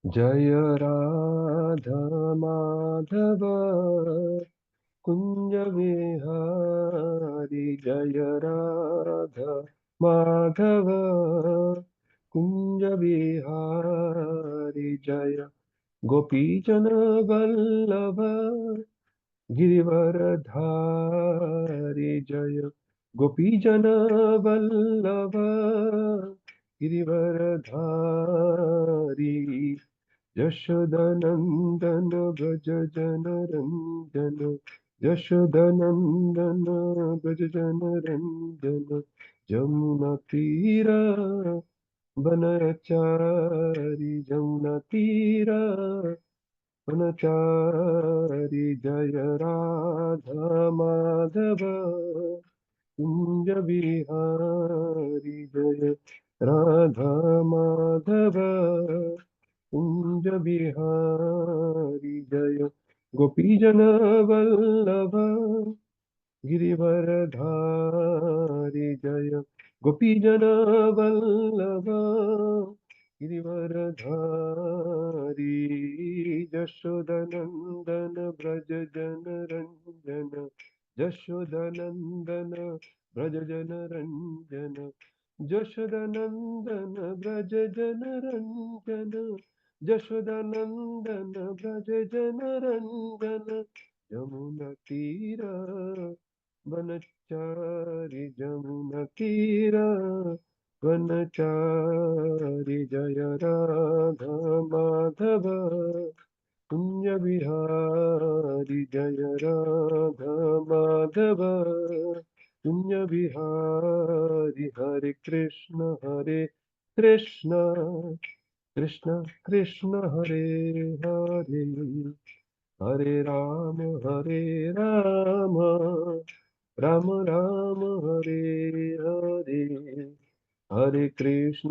जय राधा माधव कुंज विहारी जय राधा माधव कुंज विहारी जय गोपीजन वल्लभ गिरिवरधारी जय गोपीजन वल्लभ गिरिवरधारी यशोदनन्दन व्रज जनरञ्जन यशोदनन्दन व्रज जनरञ्जन जमुनतीरा वनचारि जमुनतीरा वनचारि जय राधा माधव कुञ्ज विहारी जय राधा माधव कुंज बिहारी जय गोपीजन वल्लभ गिरिवरधारी जय गोपीजन वल्लभ गिरिवरधारी यशोदनंदन व्रज जन रंजन यशोदनंदन व्रज जन रंजन यशोदनंदन व्रज जन रंजन यशोदनंदन व्रज जन रंजन यमुना तीरा वनचारि जमुना तीरा वनचारि जय राधा माधव कुंज विहारी जय राधा माधव कुंज विहारी हरे कृष्ण कृष्ण कृष्ण हरे हरे हरे राम राम राम हरे हरे हरे कृष्ण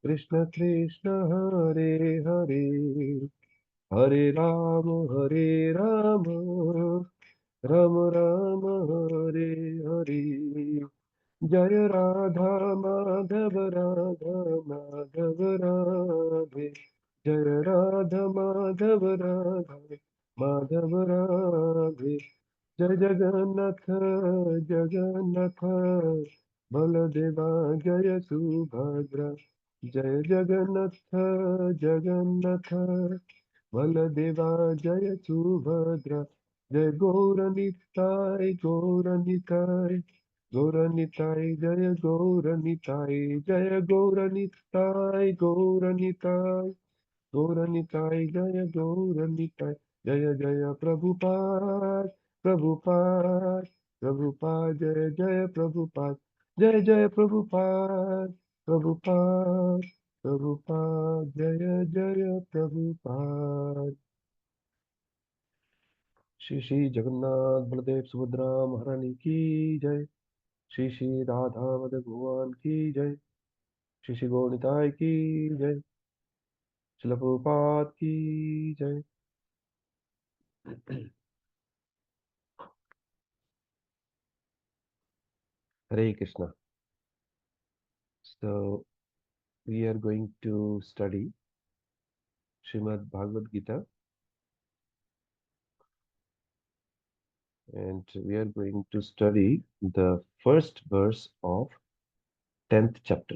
कृष्ण कृष्ण हरे हरे हरे राम राम राम हरे हरे जय राधा माधव राधे जय राधा माधव राधे जय जगन्नाथ जगन्नाथ बलदेवा जय सुभद्रा जय जगन्नाथ जगन्नाथ बलदेवा जय सुभद्रा जय गौरनिताय गौरनिताय गौरनिताय जय गौरनिताय जय गौरनिताय गौरनिताय गौरनिताय जय गौरनिताय जय जय प्रभुपाद प्रभुपाद प्रभुपाद जय जय प्रभुपाद जय जय प्रभुपाद प्रभुपाद प्रभुपाद जय जय प्रभुपाद श्री श्री जगन्नाथ बलदेव सुभद्रा महारानी की जय श्री श्री राधा मदन भगवान की जय श्री श्री गौरनिताय की जय शिल प्रभुपाद की जय Hare Krishna. So we are going to study Srimad Bhagavad Gita, and we are going to study the first verse of 10th chapter.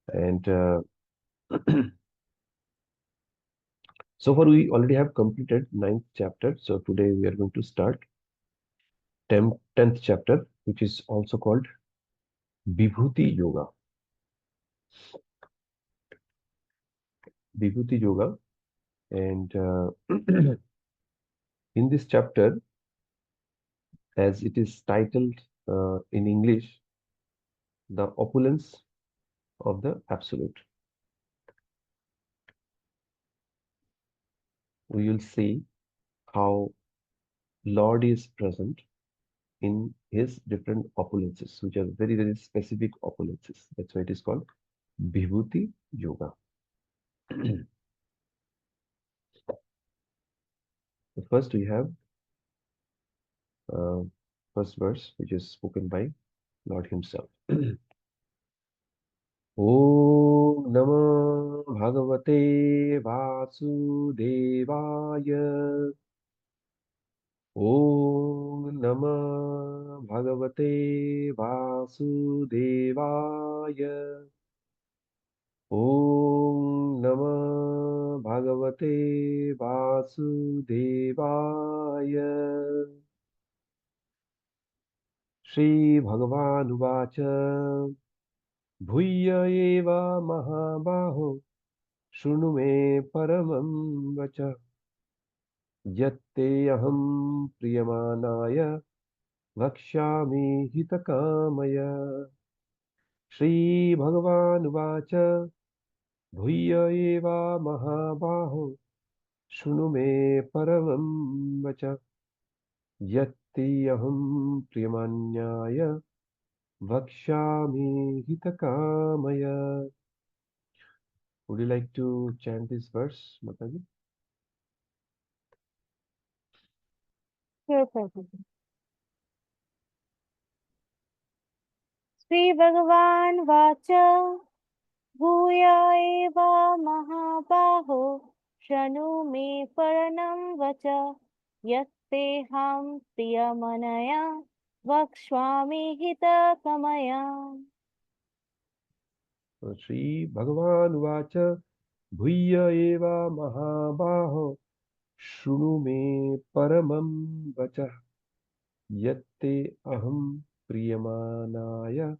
And so far we already have completed 9th chapter. So today we are going to start 10th chapter, which is also called Vibhuti Yoga. Vibhuti Yoga. And in this chapter, as it is titled in English, the opulence of the Absolute. We will see how Lord is present in his different opulences, which are very, very specific opulences. That's why it is called Vibhuti Yoga. First, we have uh, first verse, which is spoken by Lord himself. ॐ नमः भगवते वासुदेवाय। ॐ नमः भगवते वासुदेवाय। ॐ नमः भगवते वासुदेवाय। श्रीभगवानुवाच भूय एव महाबाहो शृणु मे परमं वच यत्तेऽहं प्रीयमाणाय वक्ष्यामि हितकामय। श्रीभगवानुवाच भूय एव महाबाहो शृणु मे परमं वच यत्तेऽहं प्रीयमाणाय वक्ष्यामि हितकामय। Would you like to chant this verse, Mataji? Sure, Prabhuji. श्रीभगवान् वाच भूय एव महाबाहो शृणु मे परनं वच यत्तेऽहं प्रियमनया वक्ष्यामि हितकमया। Shri Bhagavan Vacha Bhuyya Eva Mahabaho Shunu Me Paramam Vacha Yatte Aham Priyamanaya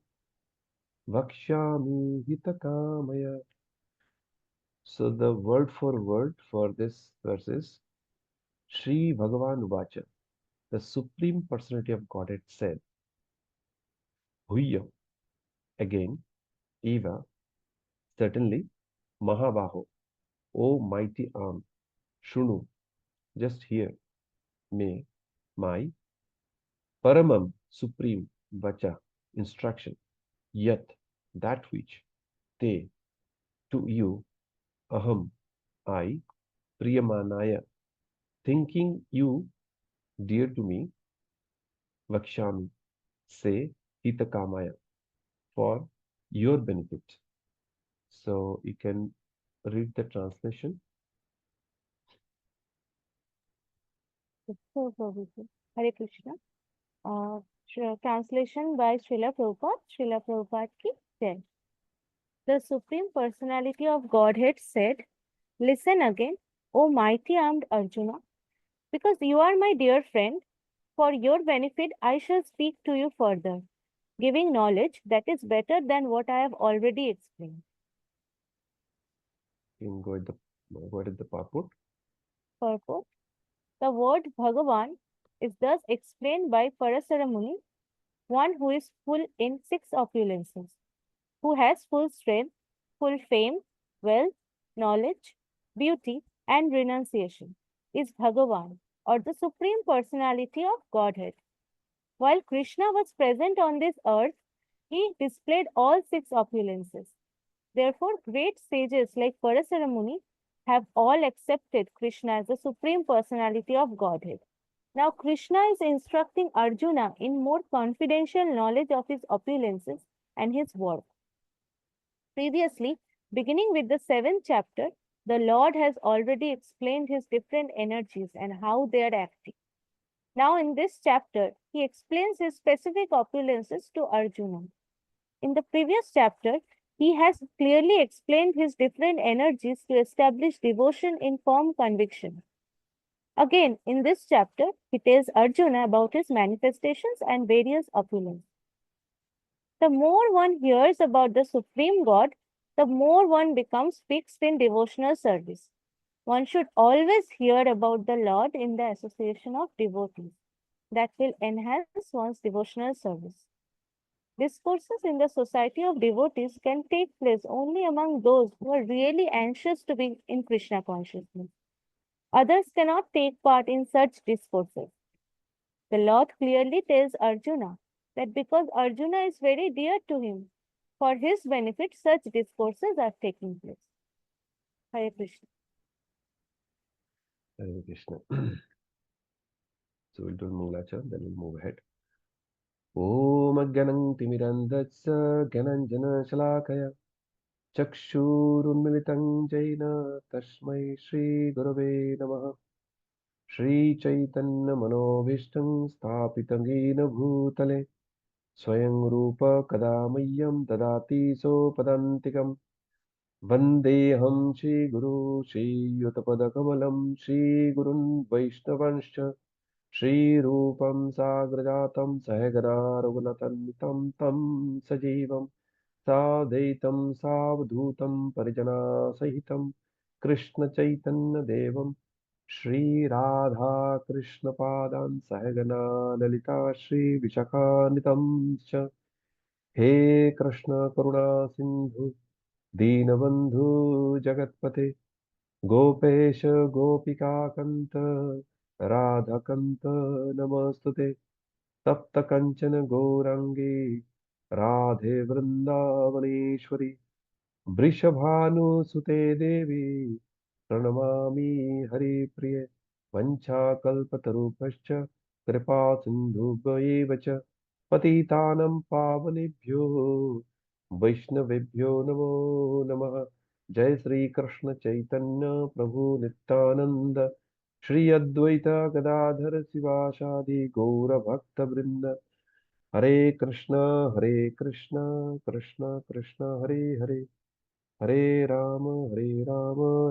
Vakshami Hitakamaya. So the word for this verse is Shri Bhagavan Vacha. The Supreme Personality of Godhead said, Bhuyya, again, Eva, certainly, Mahabaho, O mighty arm, Shunu, just hear, may, my, Paramam, supreme, Vacha, instruction, Yat, that which, Te, to you, Aham, I, Priyamanaya, thinking you dear to me, Vakshami, say, Hitakamaya, for your benefit. So you can read the translation. Sure, Prabhuji. Hare Krishna. Translation by Srila Prabhupada. Srila Prabhupada ki jai. The Supreme Personality of Godhead said, listen again, O mighty armed Arjuna, because you are my dear friend. For your benefit, I shall speak to you further, giving knowledge that is better than what I have already explained. You can go at the purport. Purport. The word Bhagavan is thus explained by Parasara Muni, one who is full in six opulences, who has full strength, full fame, wealth, knowledge, beauty, and renunciation, is Bhagavan, or the Supreme Personality of Godhead. While Krishna was present on this earth, he displayed all six opulences. Therefore, great sages like Parasara Muni have all accepted Krishna as the Supreme Personality of Godhead. Now, Krishna is instructing Arjuna in more confidential knowledge of his opulences and his work. Previously, beginning with the 7th chapter, the Lord has already explained his different energies and how they are acting. Now, in this chapter, he explains his specific opulences to Arjuna. In the previous chapter, he has clearly explained his different energies to establish devotion in firm conviction. Again, in this chapter, he tells Arjuna about his manifestations and various opulences. The more one hears about the Supreme God, the more one becomes fixed in devotional service. One should always hear about the Lord in the association of devotees. That will enhance one's devotional service. Discourses in the society of devotees can take place only among those who are really anxious to be in Krishna consciousness. Others cannot take part in such discourses. The Lord clearly tells Arjuna that because Arjuna is very dear to him, for his benefit, such discourses are taking place. Hare Krishna. Hare Krishna. So we'll do Mangalacha, then we'll move ahead. Om Agyanam Timirandasya Gyananjana Shalakaya चक्षुरुन्मिलितं येन तस्मै श्रीगुरवे नमः। श्रीचैतन्यमनोभीष्टं स्थापितं येन भूतले स्वयं रूप कदा मह्यं ददाति सोपदान्तिकम्। वन्देऽहं श्रीगुරු श्रीयुतपदकमलं श्रीगुरुन् वैष्णवंश्च श्रीरूपं साग्रजातं सहगना रघुनतन्वितं तं सजीवं साद्वैतं सावधूतं परिजनासहितं कृष्णचैतन्यदेवं श्रीराधाकृष्णपादान् सहगना ललिता श्रीविशाखान्वितं च। हे कृष्ण करुणा सिन्धु दीनबन्धु जगत्पते गोपेश गोपिकाकन्त राधाकन्त नमस्तुते। तप्त कंचन गौरांगी राधे वृंदावनेश्वरी वृषभानुसुते देवी प्रणमामि हरिप्रिये। वञ्चाकल्पतरुभ्यश्च कृपा सिन्धुभ्यैव च पतितानं पावनेभ्यो वैष्णवेभ्यो नमो नमः। जय श्री कृष्ण चैतन्य प्रभु नित्यानंद श्री अद्वैत गदाधर शिवासादि गौर भक्त वृंद। हरे कृष्णा कृष्णा कृष्णा हरे हरे हरे राम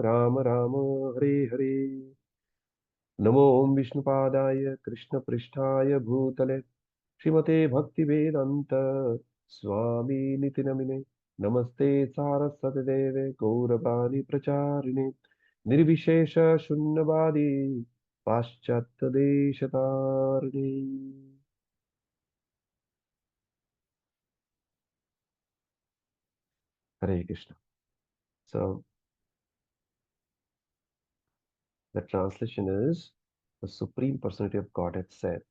राम राम हरे हरे। नमो ओम विष्णुपादाय कृष्ण पृष्ठाय भूतले श्रीमते भक्तिवेदांत स्वामी निति नमिने। नमस्ते सारस्वती देवे गौरवाणी प्रचारिणे निर्विशेष शून्यवादी पाश्चात्य देशतारिणे। Hare Krishna. So the translation is the Supreme Personality of Godhead said,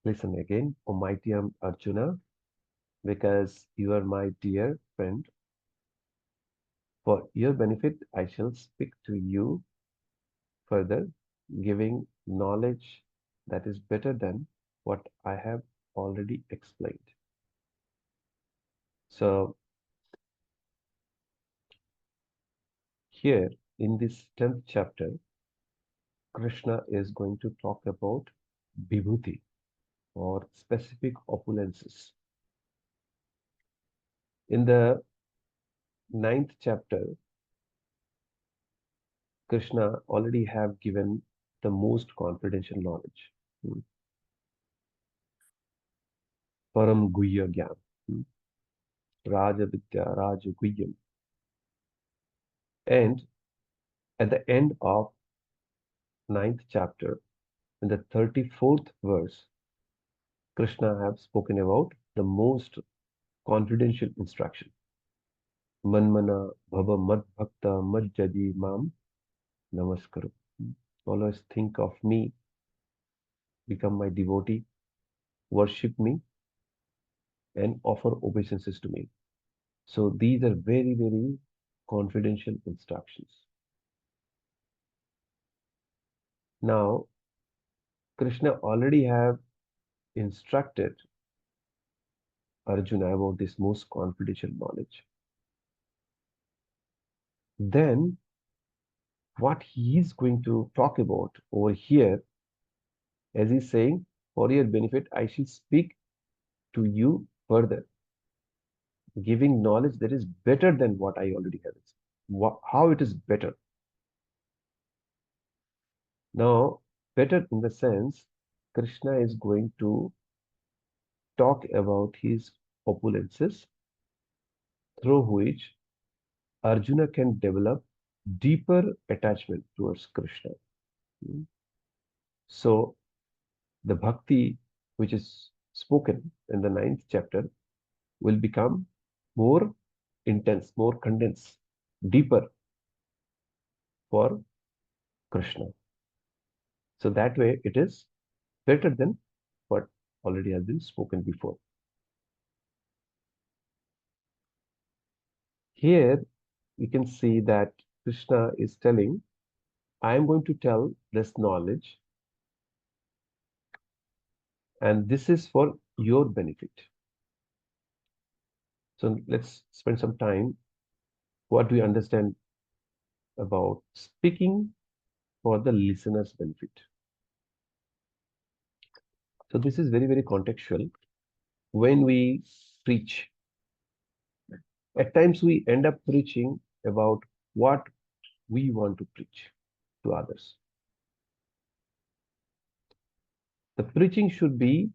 listen again, O mighty Arjuna, because you are my dear friend, for your benefit I shall speak to you further, giving knowledge that is better than what I have already explained. So here in this 10th chapter, Krishna is going to talk about vibhuti or specific opulences. In the 9th chapter, Krishna already have given the most confidential knowledge, Param Guhya Gyan, Raja Vidya, Raja Guhyam. And at the end of 9th chapter, in the 34th verse, Krishna have spoken about the most confidential instruction. Manmana bhava mad bhakta majjadi mam namaskaru. Always think of me, become my devotee, worship me, and offer obeisances to me. So these are very, very confidential instructions. Now, Krishna already have instructed Arjuna about this most confidential knowledge. Then, what he is going to talk about over here, as he's saying, for your benefit, I shall speak to you further, giving knowledge that is better than what I already have. How it is better? Now, better in the sense, Krishna is going to talk about his opulences through which Arjuna can develop deeper attachment towards Krishna. Hmm. So, the bhakti which is spoken in the 9th chapter will become more intense, more condensed, deeper for Krishna. So, that way it is better than what already has been spoken before. Here, we can see that Krishna is telling, I am going to tell this knowledge, and this is for your benefit. So let's spend some time what we understand about speaking for the listener's benefit. So this is very, very contextual. When we preach, at times we end up preaching about what we want to preach to others. The preaching should be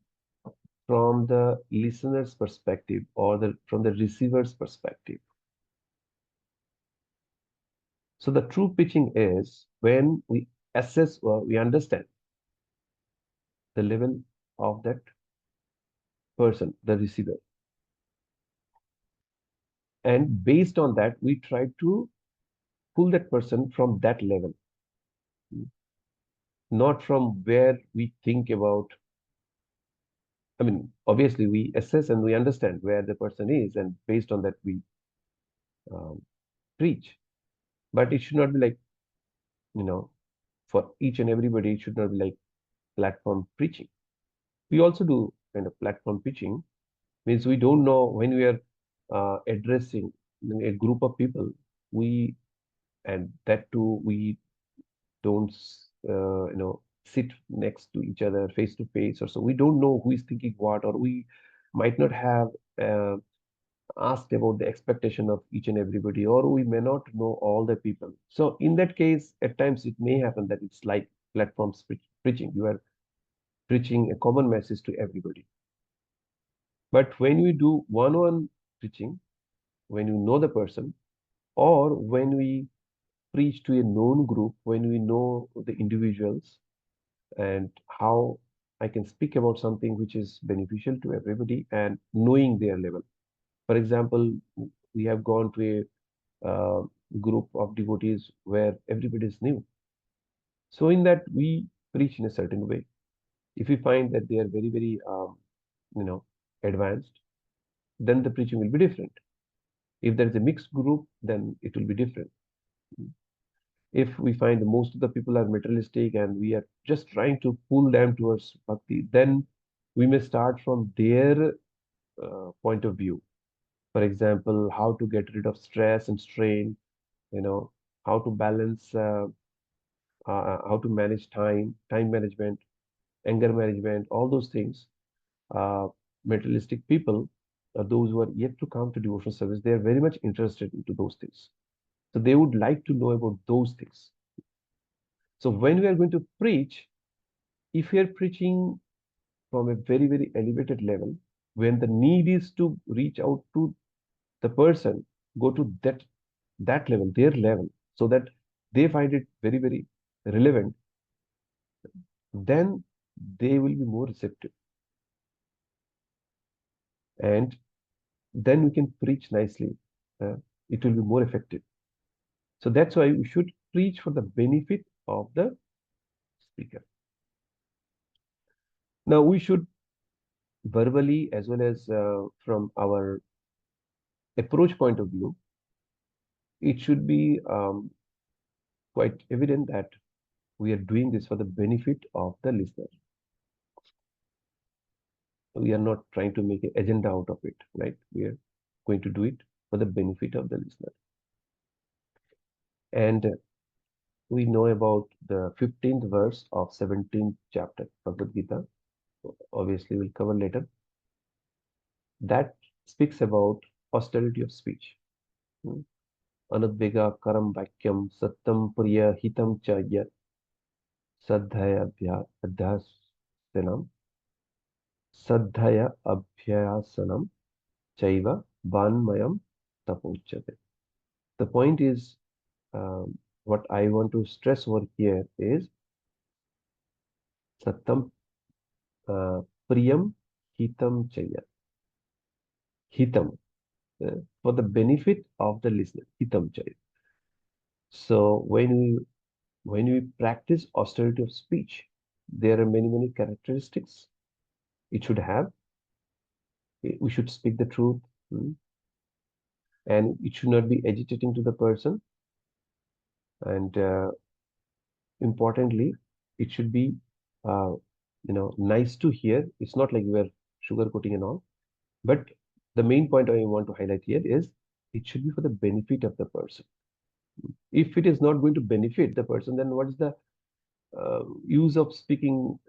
from the listener's perspective or from the receiver's perspective. So the true preaching is when we assess or we understand the level of that person, the receiver. And based on that, we try to pull that person from that level, not from where we think about. I mean, obviously, we assess and we understand where the person is, and based on that, we um, preach. But it should not be like, you know, for each and everybody, it should not be like platform preaching. We also do kind of platform preaching, means we don't know when we are addressing a group of people, we and that too we don't sit next to each other face to face or so we don't know who is thinking what, or we might not have uh, asked about the expectation of each and everybody, or we may not know all the people. So in that case, at times it may happen that it's like preaching. You are preaching a common message to everybody. But when we do one-on-one preaching, when you know the person, or when we preach to a known group, when we know the individuals, and how I can speak about something which is beneficial to everybody and knowing their level. For example, we have gone to a group of devotees where everybody is new. So in that we preach in a certain way. If we find that they are very, very, you know, advanced, then the preaching will be different. If there is a mixed group, then it will be different. If we find most of the people are materialistic and we are just trying to pull them towards bhakti, then we may start from their point of view. For example, how to get rid of stress and strain, you know, how to balance, how to manage time management, anger management, all those things. Uh, Materialistic people, those who are yet to come to devotional service, they are very much interested into those things. So they would like to know about those things. So when we are going to preach, if we are preaching from a very, very elevated level, when the need is to reach out to the person, go to that level, their level, so that they find it very, very relevant, then they will be more receptive. And then we can preach nicely. Uh, it will be more effective. So that's why we should preach for the benefit of the speaker. Now we should verbally as well as from our approach point of view, it should be quite evident that we are doing this for the benefit of the listener. We are not trying to make an agenda out of it, right? We are going to do it for the benefit of the listener. And we know about the 15th verse of 17th chapter Bhagavad Gita. Obviously, we'll cover later. That speaks about austerity of speech. Hmm. Anudvega karam vakyam satyam priya hitam cha yat sadhaya abhyasanam sadhaya abhyasanam chaiva vanmayam tapochyate. The point is, what I want to stress over here is satam priyam hitam chaya. Hitam, for the benefit of the listener. Hitam chaya. So when we practice austerity of speech, there are many, many characteristics it should have. We should speak the truth, and it should not be agitating to the person. And importantly, it should be, uh, nice to hear. It's not like we're sugarcoating and all. But the main point I want to highlight here is it should be for the benefit of the person. If it is not going to benefit the person, then what is the use of speaking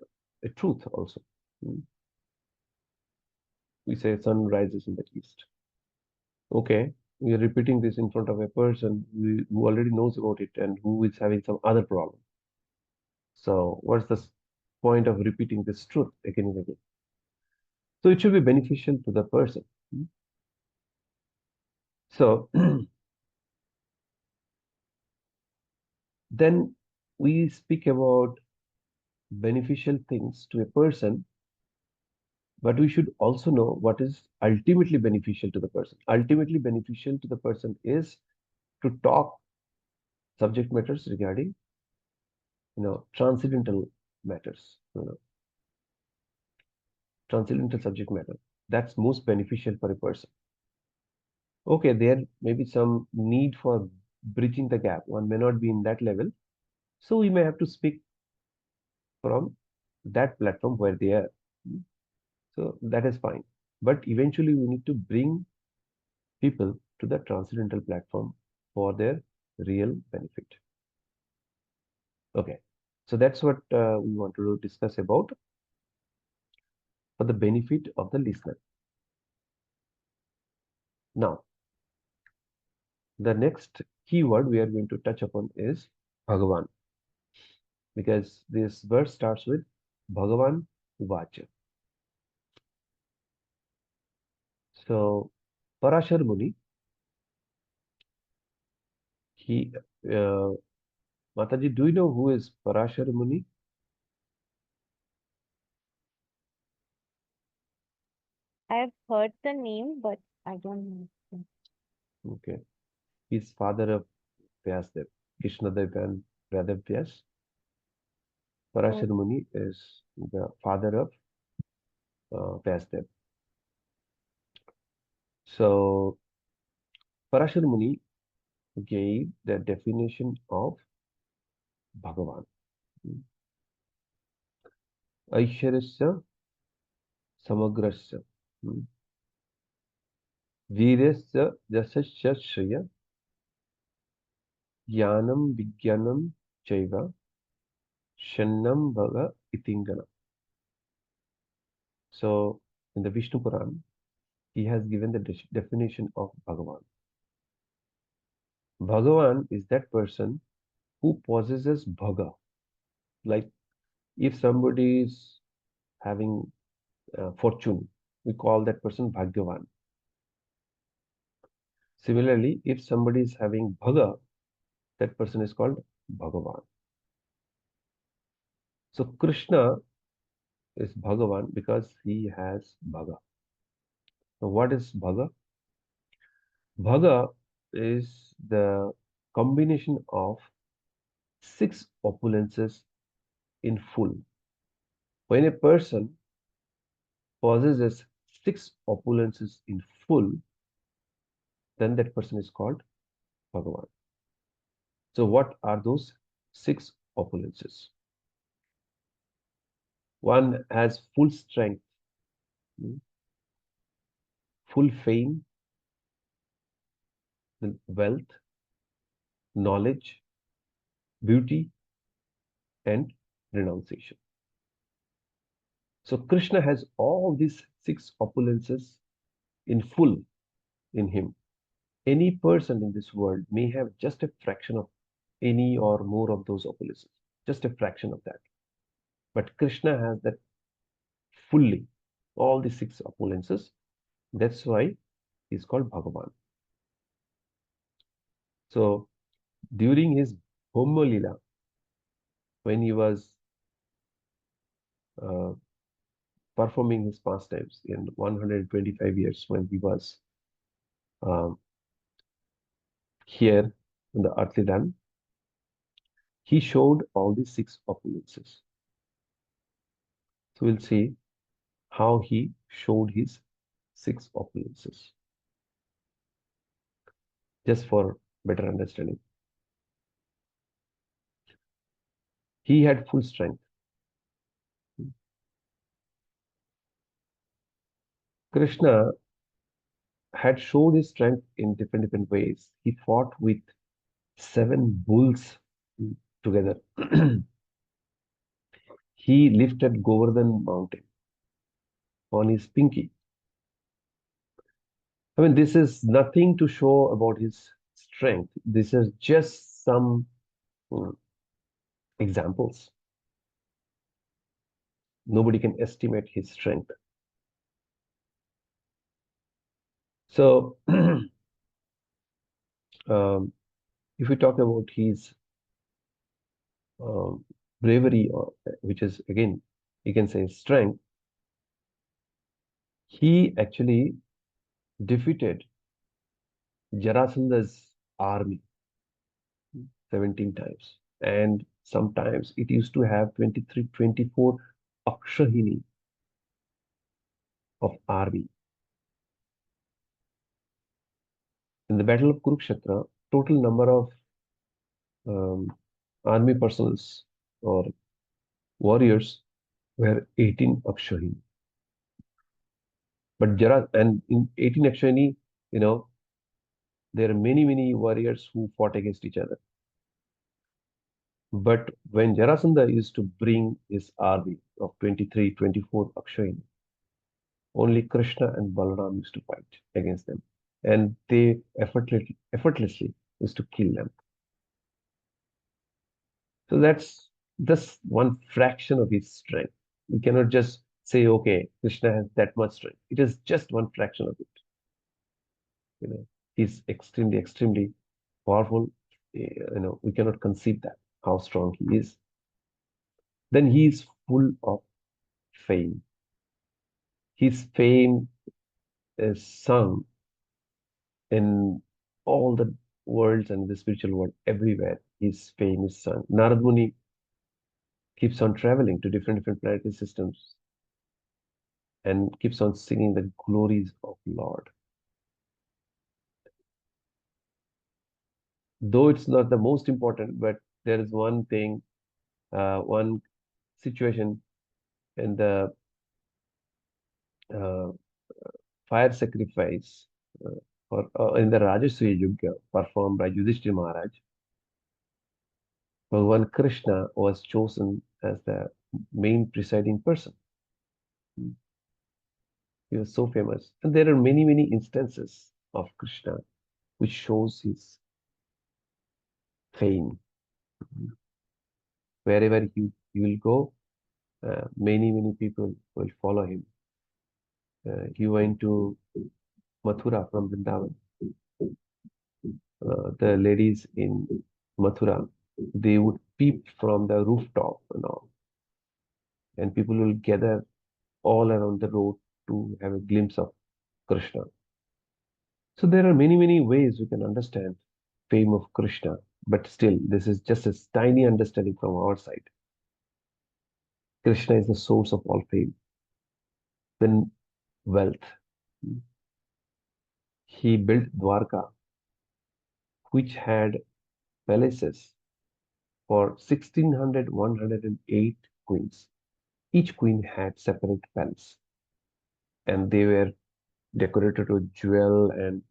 a truth also? Hmm. We say sun rises in the east. Okay, we are repeating this in front of a person who already knows about it and who is having some other problem. So what's the point of repeating this truth again and again? So it should be beneficial to the person. Hmm. So then we speak about beneficial things to a person, but we should also know what is ultimately beneficial to the person. Ultimately beneficial to the person is to talk subject matters regarding, transcendental matters, transcendental subject matter. That's most beneficial for a person. Okay, there may be some need for bridging the gap. One may not be in that level, so we may have to speak from that platform where they are. So that is fine. But eventually, we need to bring people to the transcendental platform for their real benefit. Okay, so that's what we want to discuss about for the benefit of the listener. Now, the next keyword we are going to touch upon is Bhagavan, because this verse starts with Bhagavan Uvacha. So, Parashar Muni, he, uh, Mataji, do you know who is Parashar Muni? I've heard the name, but I don't know. Okay, he's father of Vyasdev, Krishnadev and Vyas. Oh, Parashar Muni is the father of Vyasdev. So, Parashar Muni gave the definition of Bhagavan. Aishwarasya samagrasya. Virasya jasasya shriya. Jnanam vijnanam chaiva. Shannam bhaga itingana. So, in the Vishnu Puran, he has given the definition of Bhagavan. Bhagavan is that person who possesses bhaga. Like if somebody is having fortune, we call that person Bhagyavan. Similarly, if somebody is having bhaga, that person is called Bhagavan. So Krishna is Bhagavan because he has bhaga. So what is bhaga? Bhaga is the combination of six opulences in full. When a person possesses six opulences in full, then that person is called Bhagavan. So what are those six opulences? One has full strength, mm, full fame, wealth, knowledge, beauty, and renunciation. So Krishna has all these six opulences in full in him. Any person in this world may have just a fraction of any or more of those opulences, just a fraction of that. But Krishna has that fully, all the six opulences. That's why he's called Bhagavan. So during his Bhoma Lila, when he was uh, performing his pastimes in 125 years when he was um, here in the earthly land, he showed all the six opulences. So we'll see how he showed his six opulences, just for better understanding. He had full strength. Krishna had showed his strength in different ways. He fought with 7 bulls together. He lifted Govardhan mountain on his pinky. I mean, this is nothing to show about his strength. This is just some mm, examples. Nobody can estimate his strength. So, if we talk about his um, bravery, or which is again, you can say strength, he actually defeated Jarasandha's army 17 times. And sometimes it used to have 23, 24 Akshahini of army. In the Battle of Kurukshetra, total number of um, army persons or warriors were 18 Akshahini. But and in 18 Akshahini, you know, there are many warriors who fought against each other. But when Jarasandha used to bring his army of 23, 24 Akshayani, only Krishna and Balaram used to fight against them. And they effortlessly used to kill them. So that's just one fraction of his strength. We cannot just say, okay, Krishna has that much strength. It is just one fraction of it. You know, he's extremely powerful. We cannot conceive that, how strong he is. Then he is full of fame. His fame is sung in all the worlds and the spiritual world everywhere. His fame is sung. Narad Muni keeps on traveling to different planetary systems and keeps on singing the glories of Lord. Though it's not the most important, but there is one thing, one situation in the uh, fire sacrifice in the Rajasuya Yuga performed by Yudhishthira Maharaj. Bhagavan Krishna was chosen as the main presiding person. He was so famous. And there are many instances of Krishna which shows his fame. Wherever he will go, many people will follow him. He went to Mathura from Vrindavan. The ladies in Mathura, they would peep from the rooftop and all. And people will gather all around the road to have a glimpse of Krishna. So there are many ways we can understand fame of Krishna, but still this is just a tiny understanding from our side. Krishna is the source of all fame. Then wealth. He built Dwarka, which had palaces for 1,108 queens. Each queen had separate palace, and they were decorated with jewel and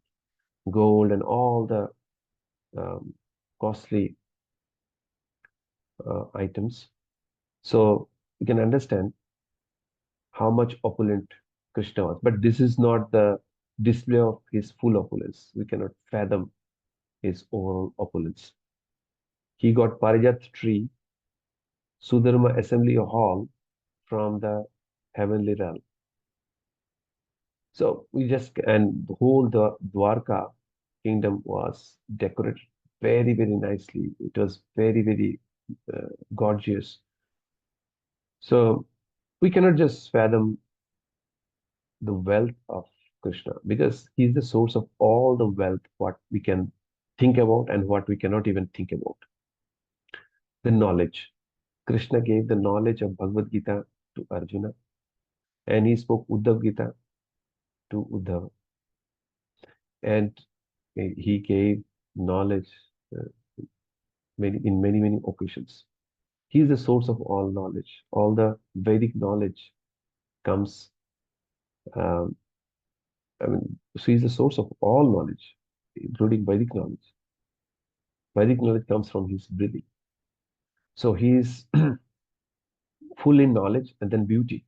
gold and all the um, costly items. So you can understand how much opulent Krishna was. But this is not the display of his full opulence. We cannot fathom his overall opulence. He got Parijat tree, Sudharma Assembly Hall from the heavenly realm. So we just, and the whole Dwarka kingdom was decorated very nicely. It was very gorgeous. So we cannot just fathom the wealth of Krishna because he's the source of all the wealth, what we can think about and what we cannot even think about. The knowledge. Krishna gave the knowledge of Bhagavad Gita to Arjuna and he spoke Uddhav Gita to Uddhava and he gave knowledge uh, many occasions. He is the source of all knowledge. All the Vedic knowledge comes um, I mean, so he's the source of all knowledge, including Vedic knowledge. Vedic knowledge comes from his breathing. So he is full in knowledge and then beauty.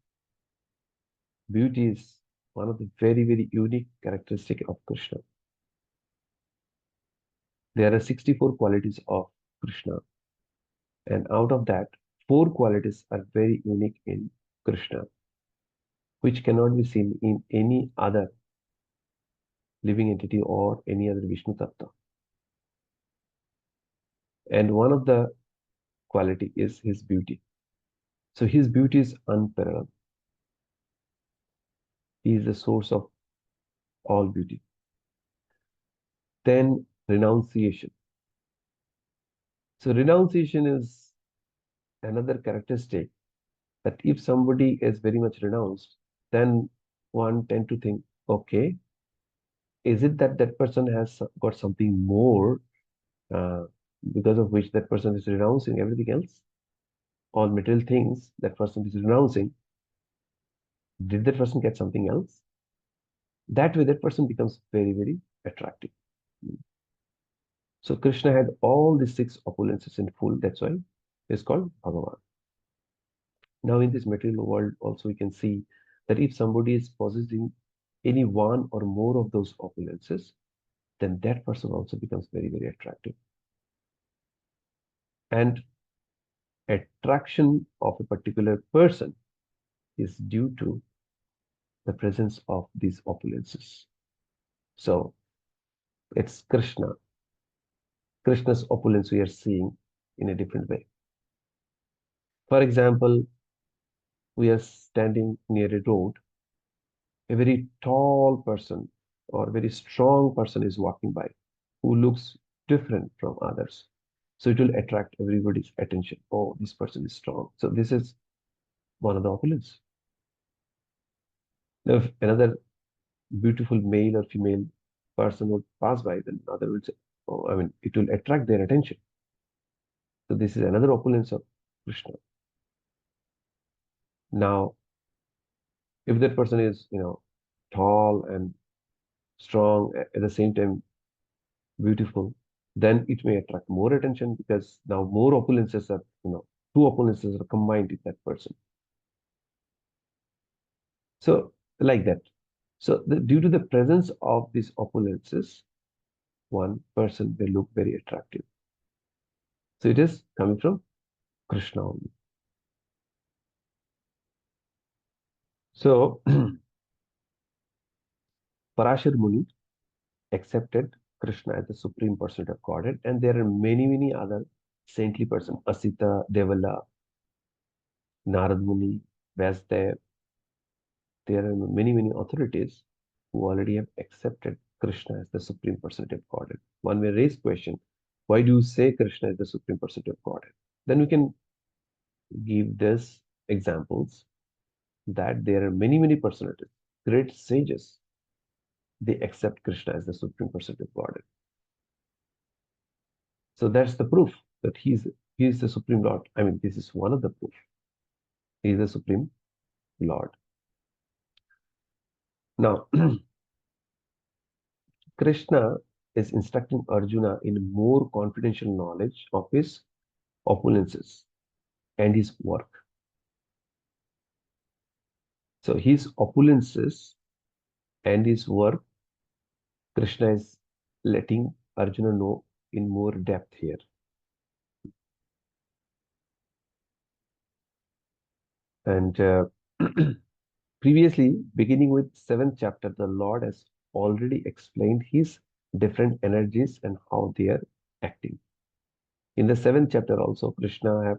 Beauty is one of the very, very unique characteristic of Krishna. There are 64 qualities of Krishna, and out of that, four qualities are very unique in Krishna, which cannot be seen in any other living entity or any other Vishnu Tattva. And one of the quality is his beauty. So his beauty is unparalleled. He is the source of all beauty. Then renunciation. So renunciation is another characteristic that if somebody is very much renounced, then one tend to think, okay, is it that that person has got something more uh, because of which that person is renouncing everything else? All material things that person is renouncing, did that person get something else? That way, that person becomes very, very attractive. So Krishna had all these six opulences in full. That's why it's called Bhagavan. Now, in this material world, also we can see that if somebody is possessing any one or more of those opulences, then that person also becomes very, very attractive. And attraction of a particular person is due to the presence of these opulences. So it's Krishna. Krishna's opulence we are seeing in a different way. For example, we are standing near a road. A very tall person or very strong person is walking by who looks different from others. So it will attract everybody's attention. Oh, this person is strong. So this is one of the opulence. Now, if another beautiful male or female person would pass by, then other will say, oh, I mean, it will attract their attention. So this is another opulence of Krishna. Now, if that person is, tall and strong at the same time beautiful, then it may attract more attention because now more opulences are, two opulences are combined in that person. So like that. So due to the presence of these opulences, one person will look very attractive. So it is coming from Krishna only. So Parashar Muni accepted Krishna as the supreme personality of Godhead, and there are many, many other saintly persons, Asita, Devala, Narad Muni, Vyasdev. There are many, many authorities who already have accepted Krishna as the supreme personality of Godhead. One may raise question, why do you say Krishna is the supreme personality of Godhead? Then we can give this examples that there are many, many personalities, great sages, they accept Krishna as the supreme personality of Godhead. So that's the proof that he is the supreme Lord. I mean, this is one of the proof. He is the supreme Lord. Now, Krishna is instructing Arjuna in more confidential knowledge of his opulences and his work. So his opulences and his work, Krishna is letting Arjuna know in more depth here. And previously, beginning with seventh chapter, the Lord has already explained his different energies and how they are acting. In the seventh chapter also, Krishna have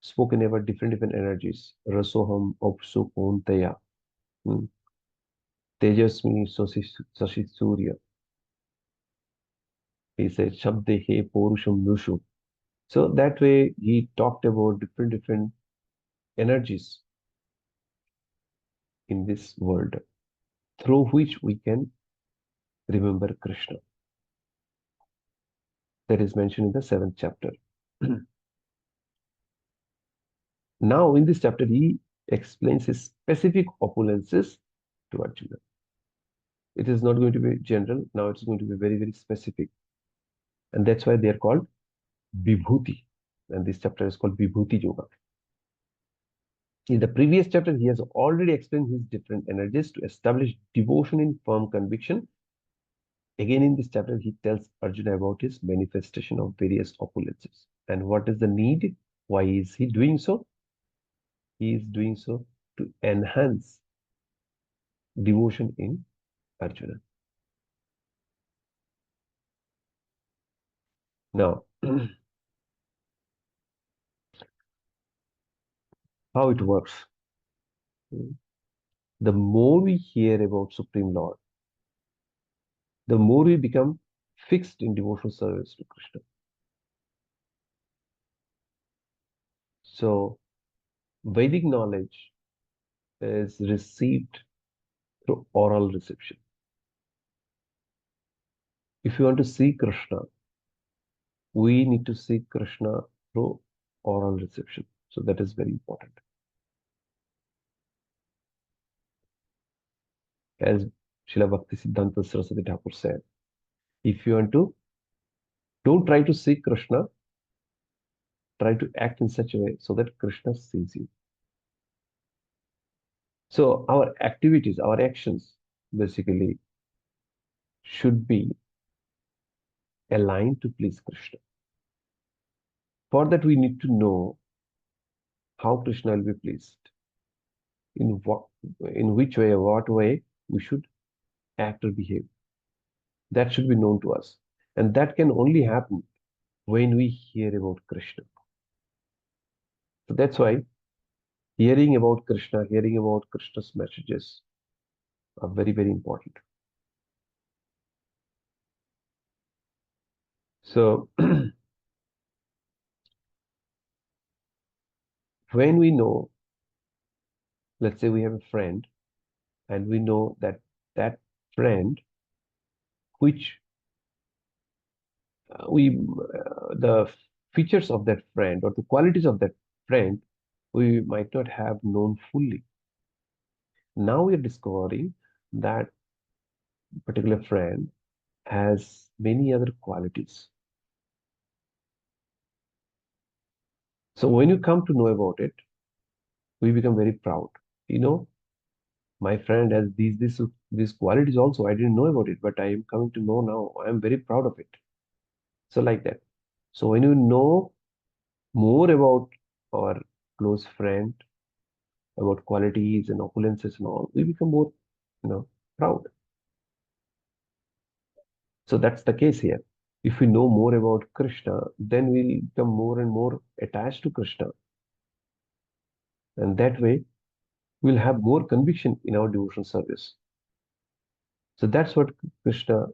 spoken about different energies. Rasoham, Opsu, Ontaya, Tejasmi, Sashi Surya. He said, Shabdehe, Porusham, Nushu. So that way he talked about different energies in this world through which we can remember Krishna. That is mentioned in the seventh chapter. Now, in this chapter, he explains his specific opulences to Arjuna. It is not going to be general. Now it's going to be very, very specific. And that's why they are called Vibhuti. And this chapter is called Vibhuti Yoga. In the previous chapter, he has already explained his different energies to establish devotion in firm conviction. Again, in this chapter, he tells Arjuna about his manifestation of various opulences. And what is the need? Why is he doing so? He is doing so to enhance devotion in Arjuna. Now, how it works. The more we hear about Supreme Lord, the more we become fixed in devotional service to Krishna. So, Vedic knowledge is received through oral reception. If you want to see Krishna, we need to see Krishna through oral reception. So, that is very important. As Srila Bhakti Siddhanta Saraswati Thakur said, if you want to, don't try to see Krishna, try to act in such a way so that Krishna sees you. So our activities, our actions basically should be aligned to please Krishna. For that, we need to know how Krishna will be pleased, in what, in which way, or what way we should act or behave. That should be known to us. And that can only happen when we hear about Krishna. So that's why hearing about Krishna, hearing about Krishna's messages are very, very important. So when we know, let's say we have a friend, and we know that that friend, which the features of that friend or the qualities of that friend, we might not have known fully. Now we are discovering that particular friend has many other qualities. So when you come to know about it, we become very proud. You know, my friend has these qualities also. I didn't know about it, but I am coming to know now. I am very proud of it. So like that. So when you know more about our close friend, about qualities and opulences and all, we become more, proud. So that's the case here. If we know more about Krishna, then we'll become more and more attached to Krishna. And that way, we'll have more conviction in our devotional service. So that's what Krishna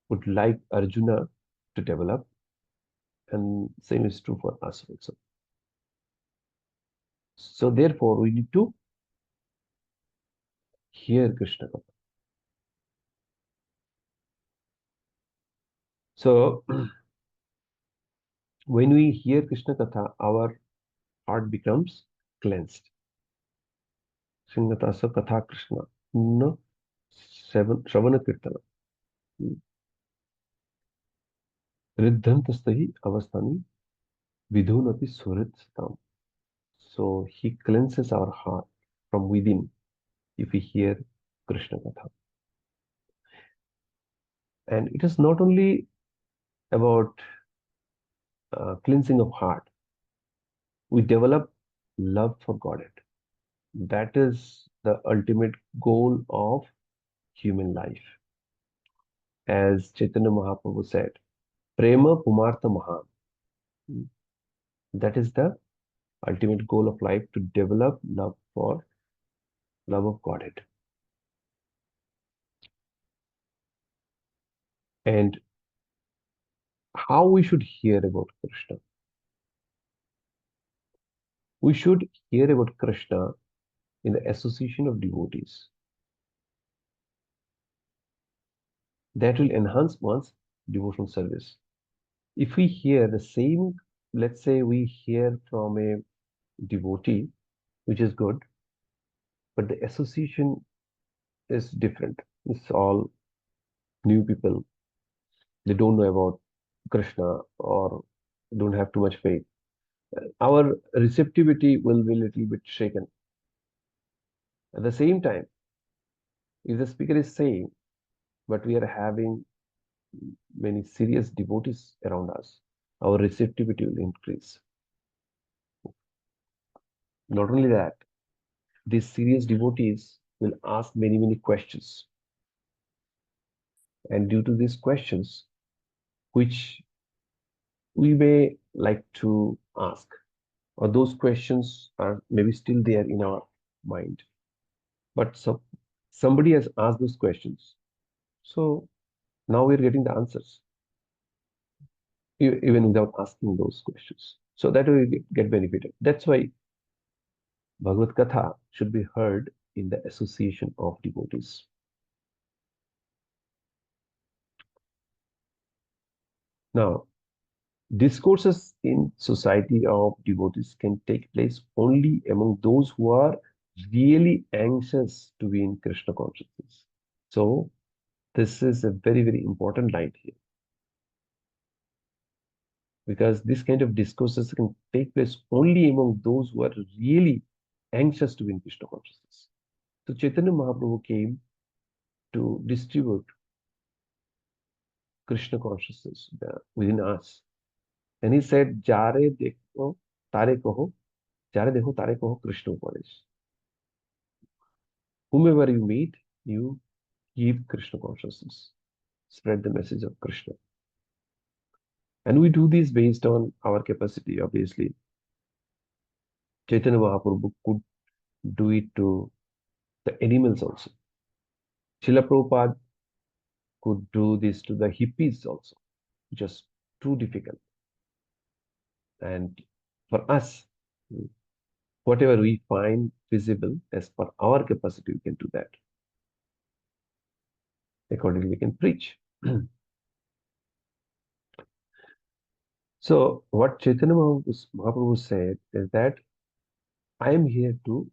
would like Arjuna to develop. And same is true for us also. So therefore, we need to hear Krishna. So when we hear Krishna Katha, our heart becomes cleansed. Sringatasa Katha Krishna. No, Shravana Kirtana. Riddhantastahi avasthani vidhunati surit. So he cleanses our heart from within if we hear Krishna Katha. And it is not only about cleansing of heart. We develop love for Godhead. That is the ultimate goal of human life. As Chaitanya Mahaprabhu said, Prema Pumartha Mahan. That is the ultimate goal of life, to develop love of Godhead. And how we should hear about Krishna? We should hear about Krishna in the association of devotees. That will enhance one's devotional service. If we hear the same, let's say we hear from a devotee, which is good, but the association is different. It's all new people. They don't know about Krishna or don't have too much faith. Our receptivity will be a little bit shaken. At the same time, if the speaker is saying, but we are having many serious devotees around us, our receptivity will increase. Not only that, these serious devotees will ask many, many questions. And due to these questions, which we may like to ask, or those questions are maybe still there in our mind, but somebody has asked those questions. So now we're getting the answers, even without asking those questions. So that we get benefited. That's why Bhagavad Katha should be heard in the association of devotees. Now, discourses in society of devotees can take place only among those who are really anxious to be in Krishna consciousness. So, this is a very, very important line here because this kind of discourses can take place only among those who are really anxious to be in Krishna consciousness. So, Chaitanya Mahaprabhu came to distribute Krishna consciousness within us. And he said, Jare dekho, tare kaho, Jare dekho, tare kaho Krishna Upadesh. Whomever you meet, you give Krishna consciousness. Spread the message of Krishna. And we do this based on our capacity, obviously. Chaitanya Mahaprabhu could do it to the animals also. Srila Prabhupada could do this to the hippies also. Just too difficult. And for us, whatever we find visible as per our capacity, we can do that. Accordingly, we can preach. So, what Chaitanya Mahaprabhu said is that I am here to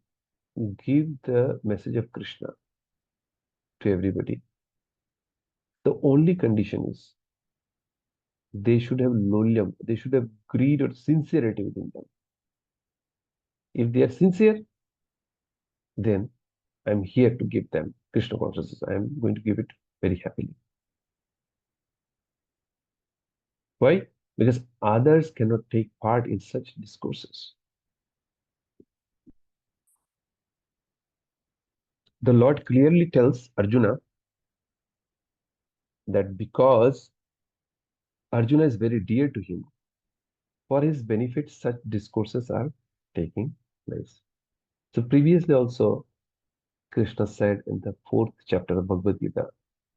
give the message of Krishna to everybody. The only condition is they should have lolyam, they should have greed or sincerity within them. If they are sincere, then I'm here to give them Krishna consciousness. I'm going to give it very happily. Why? Because others cannot take part in such discourses. The Lord clearly tells Arjuna that because Arjuna is very dear to him, for his benefit, such discourses are taking place. So previously also, Krishna said in the fourth chapter of Bhagavad Gita,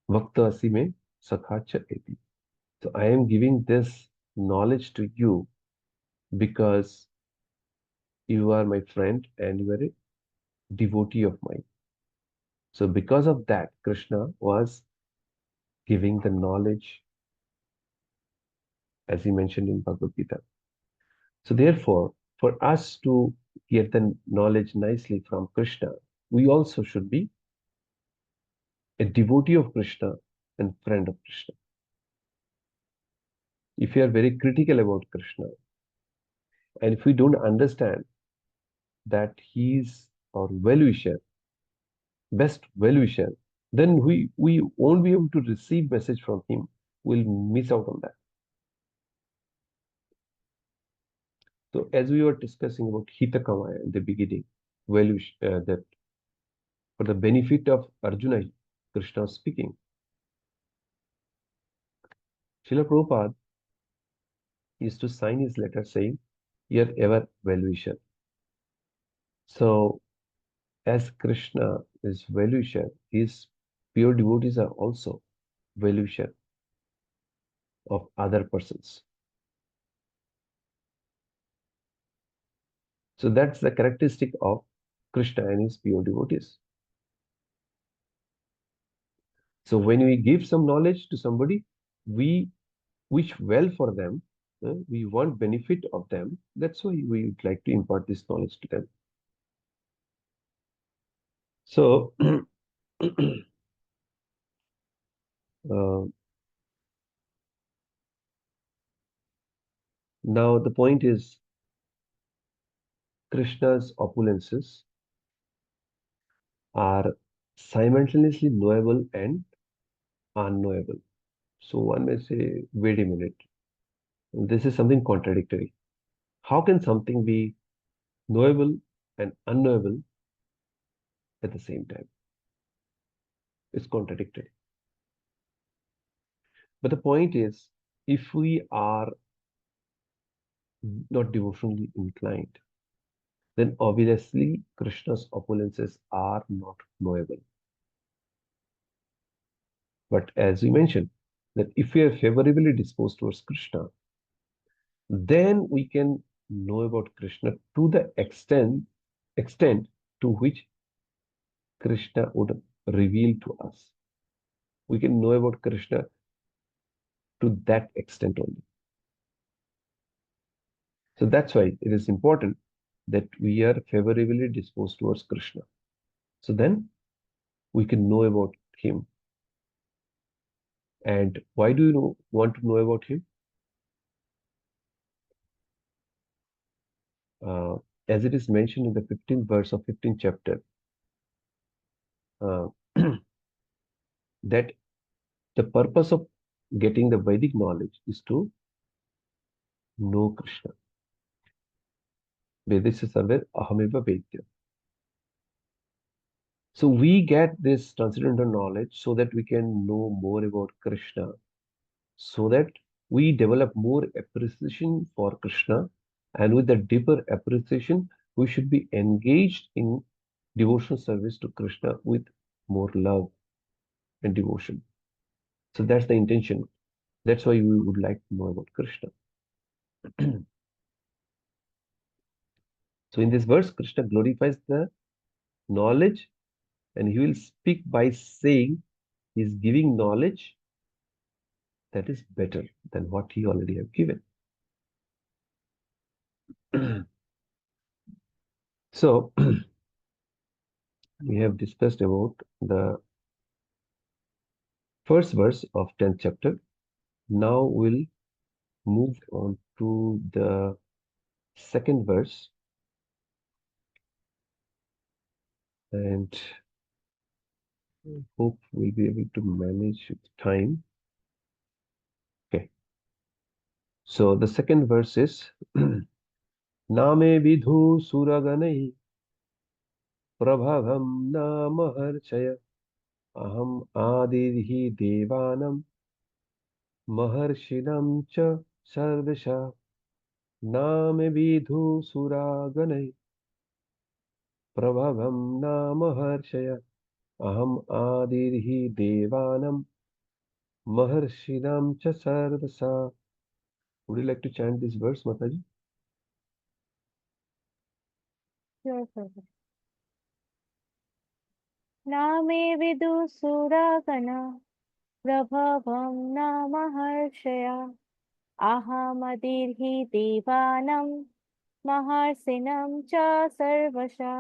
Vakta asime sakhacha eti. So I am giving this knowledge to you because you are my friend and you are a devotee of mine. So because of that, Krishna was giving the knowledge as he mentioned in Bhagavad Gita. So therefore, for us to get the knowledge nicely from Krishna, we also should be a devotee of Krishna and friend of Krishna. If you are very critical about Krishna, and if we don't understand that he is our well-wisher, best well-wisher, then we won't be able to receive message from him. We'll miss out on that. So as we were discussing about Hitakamaya in the beginning, that for the benefit of Arjuna, Krishna was speaking. Srila Prabhupada used to sign his letter saying, "Your ever well-wisher." So as Krishna is well-wisher, his pure devotees are also well-wisher of other persons. So that's the characteristic of Krishna and his pure devotees. So when we give some knowledge to somebody, we wish well for them, we want benefit of them. That's why we would like to impart this knowledge to them. So Uh, Now the point is Krishna's opulences are simultaneously knowable and unknowable. So one may say, wait a minute, this is something contradictory. How can something be knowable and unknowable at the same time? It's contradictory. But the point is, if we are not devotionally inclined, then obviously Krishna's opulences are not knowable. But as we mentioned, that if we are favorably disposed towards Krishna, then we can know about Krishna to the extent to which Krishna would reveal to us. We can know about Krishna to that extent only. So that's why it is important that we are favorably disposed towards Krishna. So then we can know about him. And why do you want to know about him? Uh, as it is mentioned in the 15th verse of 15th chapter, uh, that the purpose of getting the Vedic knowledge is to know Krishna. Vedasya sarve ahameva vedya. So we get this transcendental knowledge so that we can know more about Krishna, so that we develop more appreciation for Krishna, and with the deeper appreciation, we should be engaged in devotional service to Krishna with more love and devotion. So that's the intention. That's why we would like to know about Krishna. So in this verse, Krishna glorifies the knowledge, and he will speak by saying he is giving knowledge that is better than what he already have given. So we have discussed about the first verse of 10th chapter. Now we'll move on to the second verse, and hope we'll be able to manage time. Okay. So the second verse is Name vidhu suraganai prabhavam namaharchaya aham adirhi devanam maharshinam cha sarvasha name vidhu suraganai prabhavam namaharchaya aham adirhi devanam maharshinam cha sarvasa. Would you like to chant this verse, Mataji? Sure, sir. नामे विदुसुरगणा प्रभवं न महर्षया अहमदिर्हि देवानं महर्षिणं च सर्वशा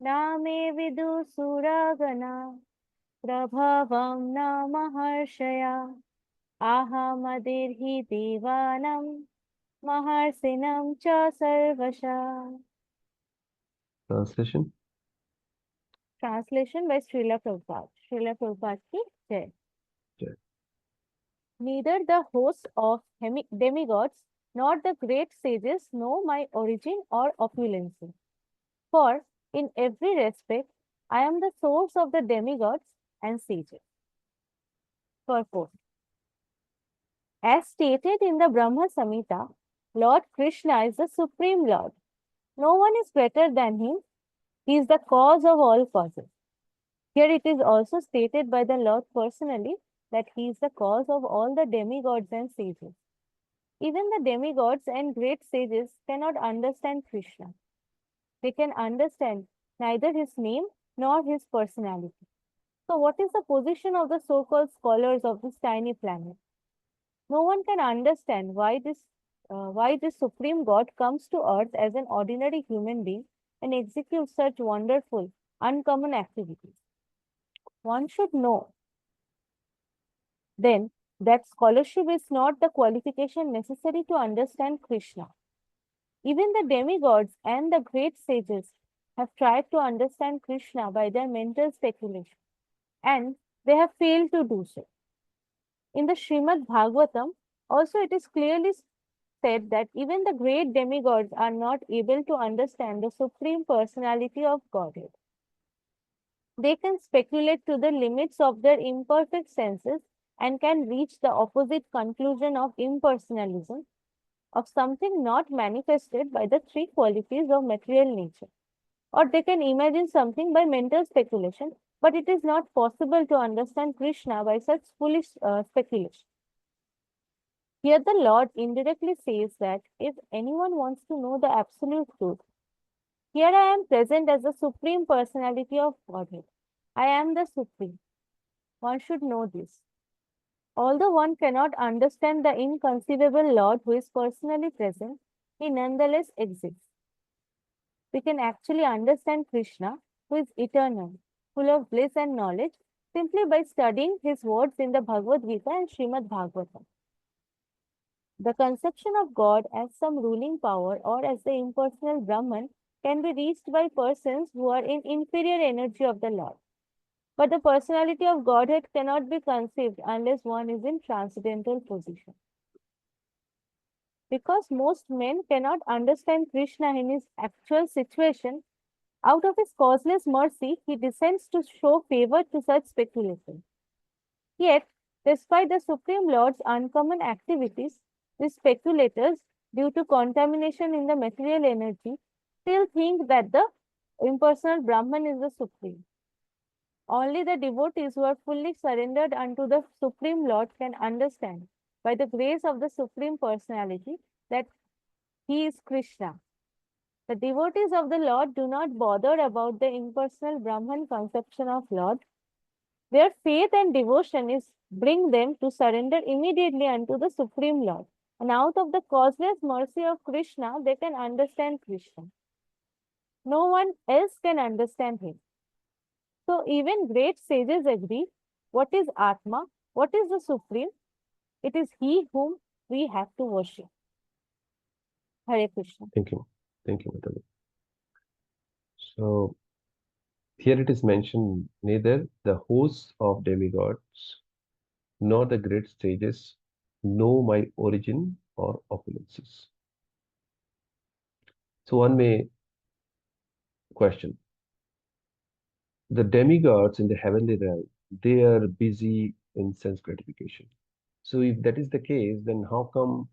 नामे विदुसुरगणा प्रभवं न महर्षया अहमदिर्हि देवानं महर्षिणं च सर्वशा. Translation. Translation by Srila Prabhupada. Srila Prabhupada ki jai. Jai. Neither the hosts of demigods nor the great sages know my origin or opulency. For in every respect, I am the source of the demigods and sages. Purport. As stated in the Brahma Samhita, Lord Krishna is the Supreme Lord. No one is better than him. He is the cause of all causes. Here it is also stated by the Lord personally that he is the cause of all the demigods and sages. Even the demigods and great sages cannot understand Krishna. They can understand neither his name nor his personality. So, what is the position of the so called scholars of this tiny planet? No one can understand why this supreme God comes to earth as an ordinary human being and executes such wonderful, uncommon activities. One should know then that scholarship is not the qualification necessary to understand Krishna. Even the demigods and the great sages have tried to understand Krishna by their mental speculation, and they have failed to do so. In the Srimad Bhagavatam, also it is clearly said that even the great demigods are not able to understand the Supreme Personality of Godhead. They can speculate to the limits of their imperfect senses and can reach the opposite conclusion of impersonalism, of something not manifested by the three qualities of material nature. Or they can imagine something by mental speculation, but it is not possible to understand Krishna by such foolish speculation. Here, the Lord indirectly says that if anyone wants to know the absolute truth, here I am present as the Supreme Personality of Godhead. I am the Supreme. One should know this. Although one cannot understand the inconceivable Lord who is personally present, he nonetheless exists. We can actually understand Krishna, who is eternal, full of bliss and knowledge, simply by studying his words in the Bhagavad Gita and Srimad Bhagavatam. The conception of God as some ruling power or as the impersonal Brahman can be reached by persons who are in inferior energy of the Lord. But the personality of Godhead cannot be conceived unless one is in transcendental position. Because most men cannot understand Krishna in his actual situation, out of his causeless mercy, he descends to show favor to such speculation. Yet, despite the Supreme Lord's uncommon activities, these speculators, due to contamination in the material energy, still think that the impersonal Brahman is the Supreme. Only the devotees who are fully surrendered unto the Supreme Lord can understand, by the grace of the Supreme Personality, that He is Krishna. The devotees of the Lord do not bother about the impersonal Brahman conception of Lord. Their faith and devotion is bring them to surrender immediately unto the Supreme Lord. And out of the causeless mercy of Krishna, they can understand Krishna. No one else can understand him. So even great sages agree, what is Atma? What is the Supreme? It is He whom we have to worship. Hare Krishna. Thank you. Thank you, Madhavi. So here it is mentioned neither the hosts of demigods nor the great sages know my origin or opulences. So one may question, the demigods in the heavenly realm, they are busy in sense gratification. So if that is the case, then how come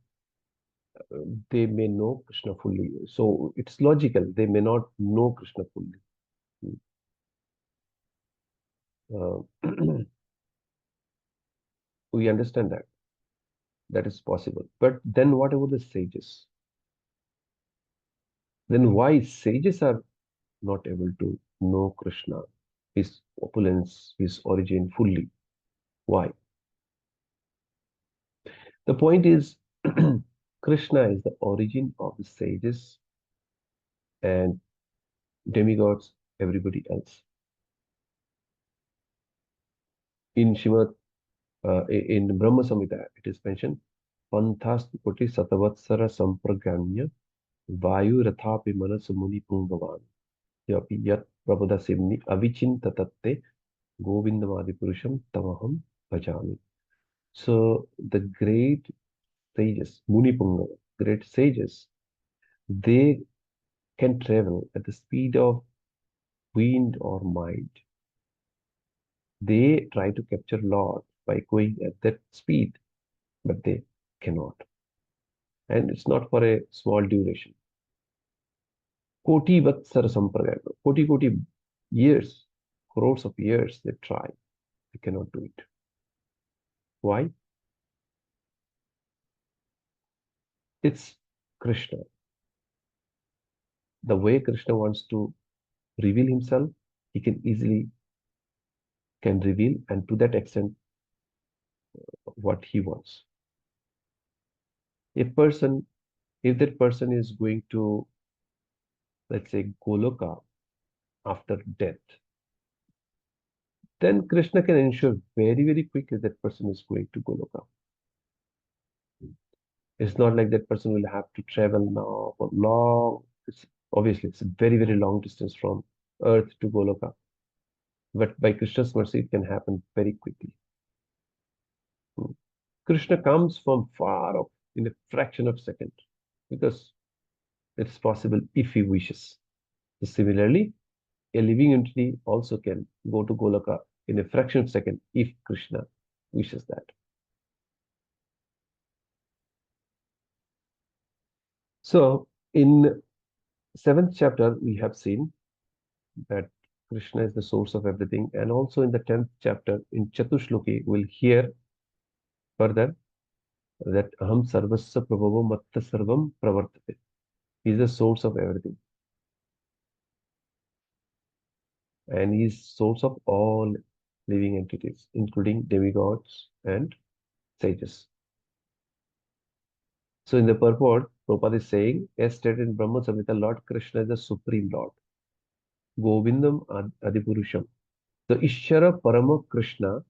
they may know Krishna fully? So it's logical, they may not know Krishna fully. Uh, we understand that. That is possible. But then what about the sages? Then why sages are not able to know Krishna, his opulence, his origin fully? Why? The point is, Krishna is the origin of the sages and demigods, everybody else. In Shrimad, in Brahma Samhita, it is mentioned, Panthas Koti Satavatsara Sampraganya Vayu Rathapi Manas Muni Pumbavan Yapi Yat Prabhuda Simni Avichinta Tatte Govindamadi Purusham Tamaham Bhajami. So the great sages, Muni Pungava, great sages, they can travel at the speed of wind or mind. They try to capture Lord by going at that speed, but they cannot. And it's not for a small duration. Koti Vatsara Sampradaya, Koti years, crores of years, they try. They cannot do it. Why? It's Krishna. The way Krishna wants to reveal himself, he can easily can reveal, and to that extent what he wants. A person, if that person is going to, let's say, Goloka after death, then Krishna can ensure very, very quickly that person is going to Goloka. It's not like that person will have to travel now for long. Obviously, it's a very, very long distance from Earth to Goloka. But by Krishna's mercy, it can happen very quickly. Hmm. Krishna comes from far off in a fraction of a second because it's possible if he wishes. So similarly, a living entity also can go to Goloka in a fraction of a second if Krishna wishes that. So in seventh chapter, we have seen that Krishna is the source of everything. And also in the 10th chapter, in Chatushloki, we'll hear further that Aham Sarvasya Prabhavo Matta Sarvam Pravartate. He is the source of everything. And he is source of all living entities, including demigods and sages. So in the purport, Prabhupada is saying, as stated in Brahma Samhita, Lord Krishna is the Supreme Lord. Govindam Adipurusham. So Ishvara Parama Krishna.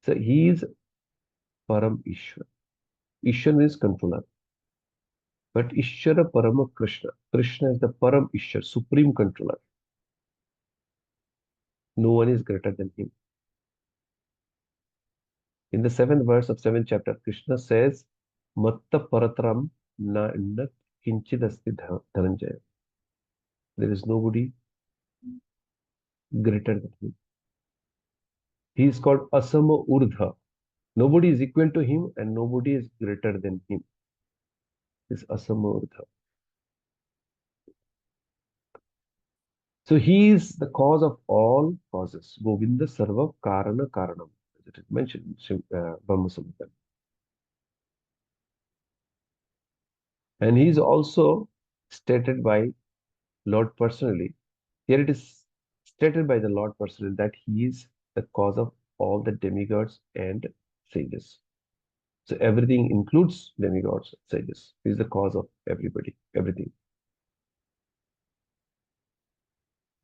So he is Param Ishvara. Ishvara means controller. But Ishvara Parama Krishna. Krishna is the Param Ishvara, supreme controller. No one is greater than him. In the seventh verse of seventh chapter, Krishna says, Matta Paratram na inna kinchidasti dhananjaya. There is nobody greater than him. He is called Asama Urdha. Nobody is equal to him and nobody is greater than him. This Asama Urdha. So he is the cause of all causes. Govinda Sarva Karana Karanam. As it is mentioned in Brahma Samhita. And he is also stated by Lord personally. Here it is stated by the Lord personally that he is the cause of all the demigods and sages. So everything includes demigods, sages. He is the cause of everybody, everything.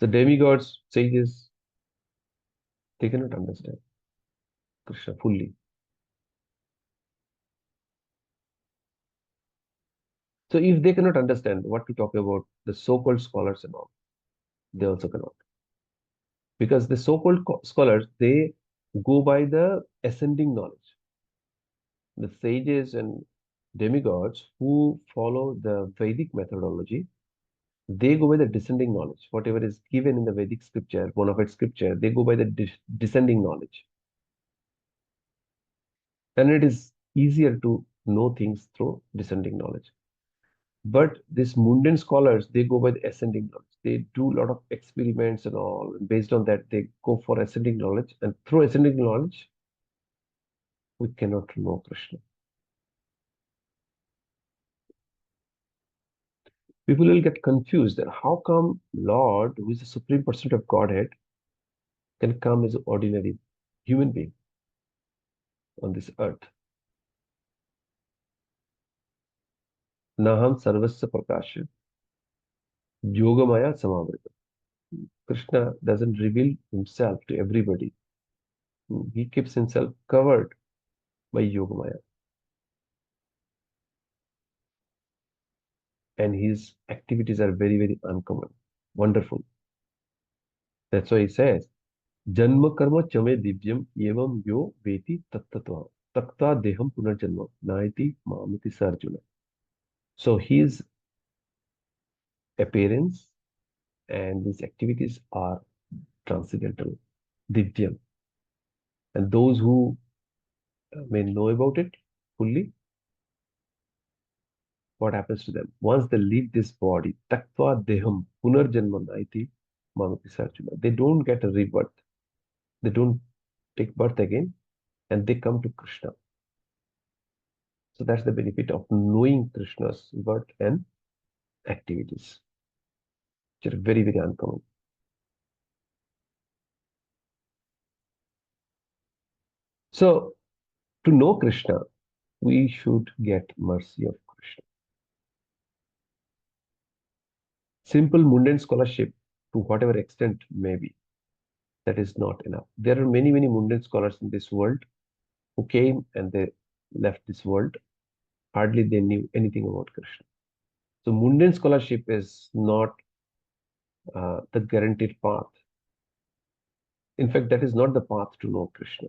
The demigods, sages, they cannot understand Krishna fully. So if they cannot understand what to talk about, the so-called scholars and all, they also cannot. Because the so-called scholars, they go by the ascending knowledge. The sages and demigods who follow the Vedic methodology, they go by the descending knowledge. Whatever is given in the Vedic scripture, bona fide scripture, they go by the descending knowledge. And it is easier to know things through descending knowledge. But these mundane scholars, they go by the ascending knowledge. They do a lot of experiments and all. And based on that, they go for ascending knowledge. And through ascending knowledge, we cannot know Krishna. People will get confused that how come Lord, who is the supreme person of Godhead, can come as an ordinary human being on this earth. Naham sarvasya prakasha, yogamaya samavrita. Krishna doesn't reveal himself to everybody. He keeps himself covered by yogamaya. And his activities are very, very uncommon, wonderful. That's why he says, Janma karma chame divyam evam yo veti tattatva takta deham punarjanma naiti mamiti sarjuna. So his appearance and his activities are transcendental, divyam. And those who may know about it fully, what happens to them? Once they leave this body, taktva deham punarjanma naiti mamiti sarjuna. They don't get a rebirth. They don't take birth again and they come to Krishna. So that's the benefit of knowing Krishna's birth and activities, which are very, very uncommon. So to know Krishna, we should get mercy of Krishna. Simple mundane scholarship, to whatever extent may be, that is not enough. There are many, many mundane scholars in this world who came and they left this world. Hardly they knew anything about Krishna. So mundane scholarship is not the guaranteed path. In fact, that is not the path to know Krishna.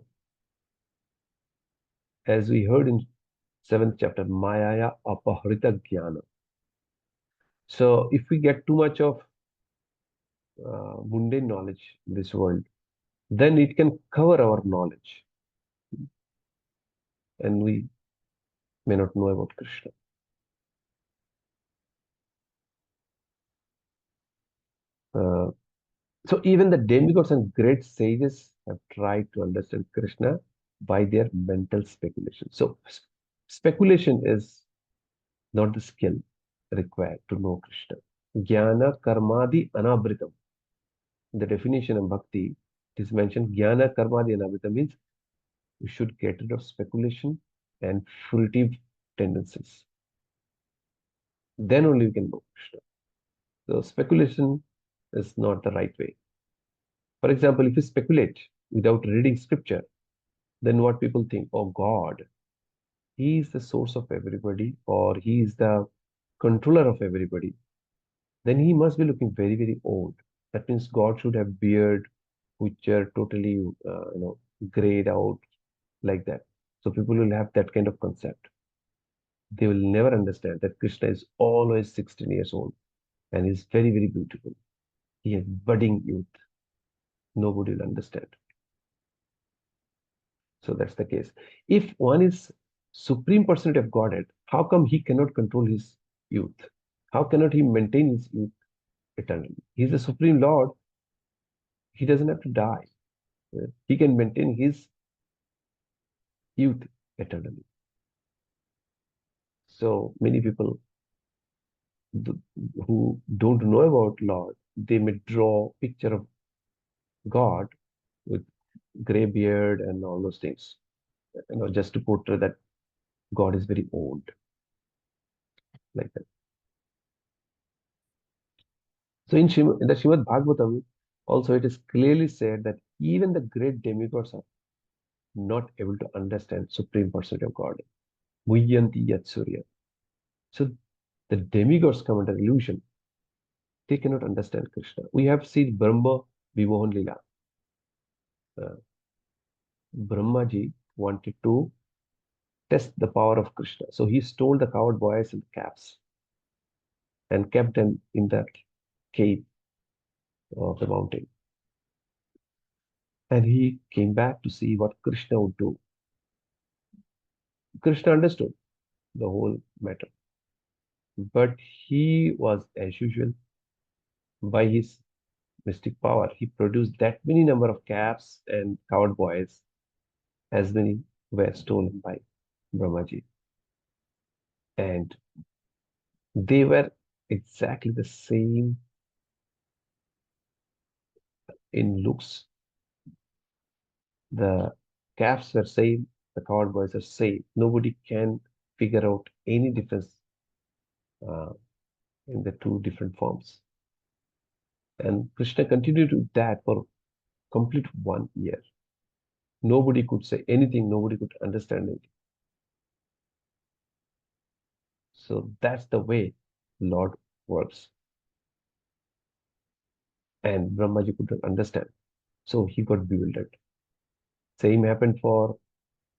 As we heard in 7th chapter, Mayaya apahrita jnana. So if we get too much of mundane knowledge in this world, then it can cover our knowledge and we may not know about Krishna. Uh, so even the demigods and great sages have tried to understand Krishna by their mental speculation. So speculation is not the skill required to know Krishna. Jnana karmadi anabhritam. The definition of bhakti, it is mentioned jnana karmadi anabhritam means we should get rid of speculation and fruitive tendencies. Then only we can know Krishna. So speculation is not the right way. For example, if you speculate without reading scripture, then what people think, oh God, He is the source of everybody, or He is the controller of everybody, then He must be looking very, very old. That means God should have beard, which are totally, grayed out like that. So people will have that kind of concept. They will never understand that Krishna is always 16 years old and is very, very beautiful. He has budding youth. Nobody will understand. So that's the case. If one is supreme personality of Godhead, how come he cannot control his youth? How cannot he maintain his youth eternally? He's the supreme Lord. He doesn't have to die. He can maintain his youth eternally. So many people who don't know about Lord, they may draw picture of God with gray beard and all those things, just to portray that God is very old, like that. So in the Srimad Bhagavatam, also it is clearly said that even the great demigods are not able to understand Supreme Personality of God. Muyyanti yat surya. So the demigods come under illusion. They cannot understand Krishna. We have seen Brahma Vimohan Lila. Uh, Brahmaji wanted to test the power of Krishna. So he stole the coward boys and calves and kept them in the cave of the mountain. And he came back to see what Krishna would do. Krishna understood the whole matter. But he was, as usual, by his mystic power, he produced that many number of calves and coward boys, as many were stolen by Brahmaji. And they were exactly the same in looks. The calves were same, the coward boys are same. Nobody can figure out any difference uh, in the two different forms. And Krishna continued to do that for complete 1 year. Nobody could say anything, nobody could understand it. So that's the way Lord works. And Brahmaji couldn't understand. So he got bewildered. Same happened for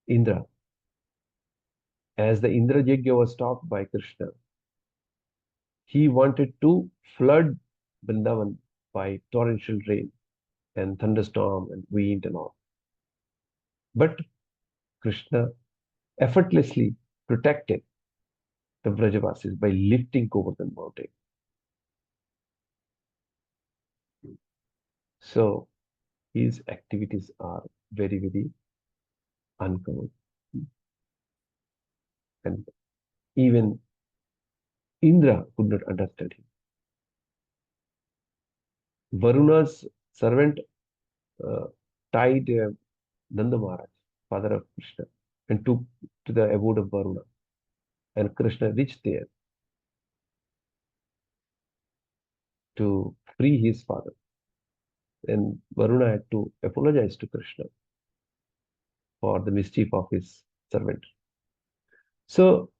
Indra. As the Indra Yajna was stopped by Krishna, he wanted to flood Vrindavan by torrential rain and thunderstorm and wind and all. But Krishna effortlessly protected the Vrajavasis by lifting Govardhan mountain. So his activities are very, very uncommon. And even Indra could not understand him. Varuna's servant uh, tied Nanda Maharaj, father of Krishna, and took to the abode of Varuna. And Krishna reached there to free his father. And Varuna had to apologize to Krishna for the mischief of his servant. So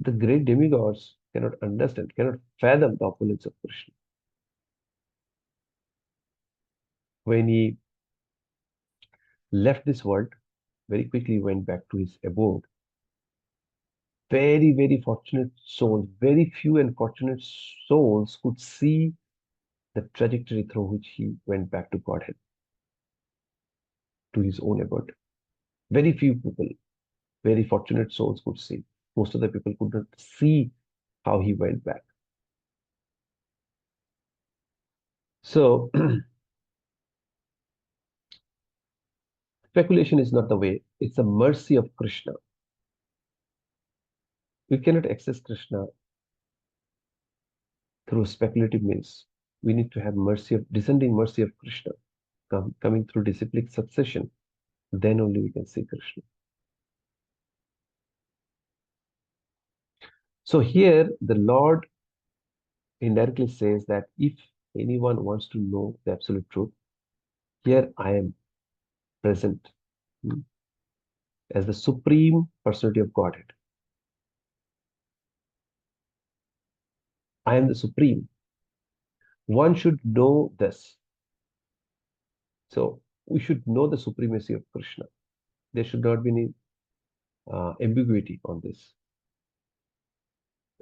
the great demigods cannot understand, cannot fathom the opulence of Krishna. When he left this world, very quickly went back to his abode. Very, very fortunate souls, very few and fortunate souls could see the trajectory through which he went back to Godhead, to his own abode. Very few people, very fortunate souls could see. Most of the people could not see how he went back. So, speculation is not the way, it's the mercy of Krishna. We cannot access Krishna through speculative means. We need to have mercy of descending mercy of Krishna coming through disciplic succession. Then only we can see Krishna. So here the Lord indirectly says that if anyone wants to know the absolute truth, here I am present as the supreme personality of Godhead. I am the supreme. One should know this. So we should know the supremacy of Krishna. There should not be any ambiguity on this.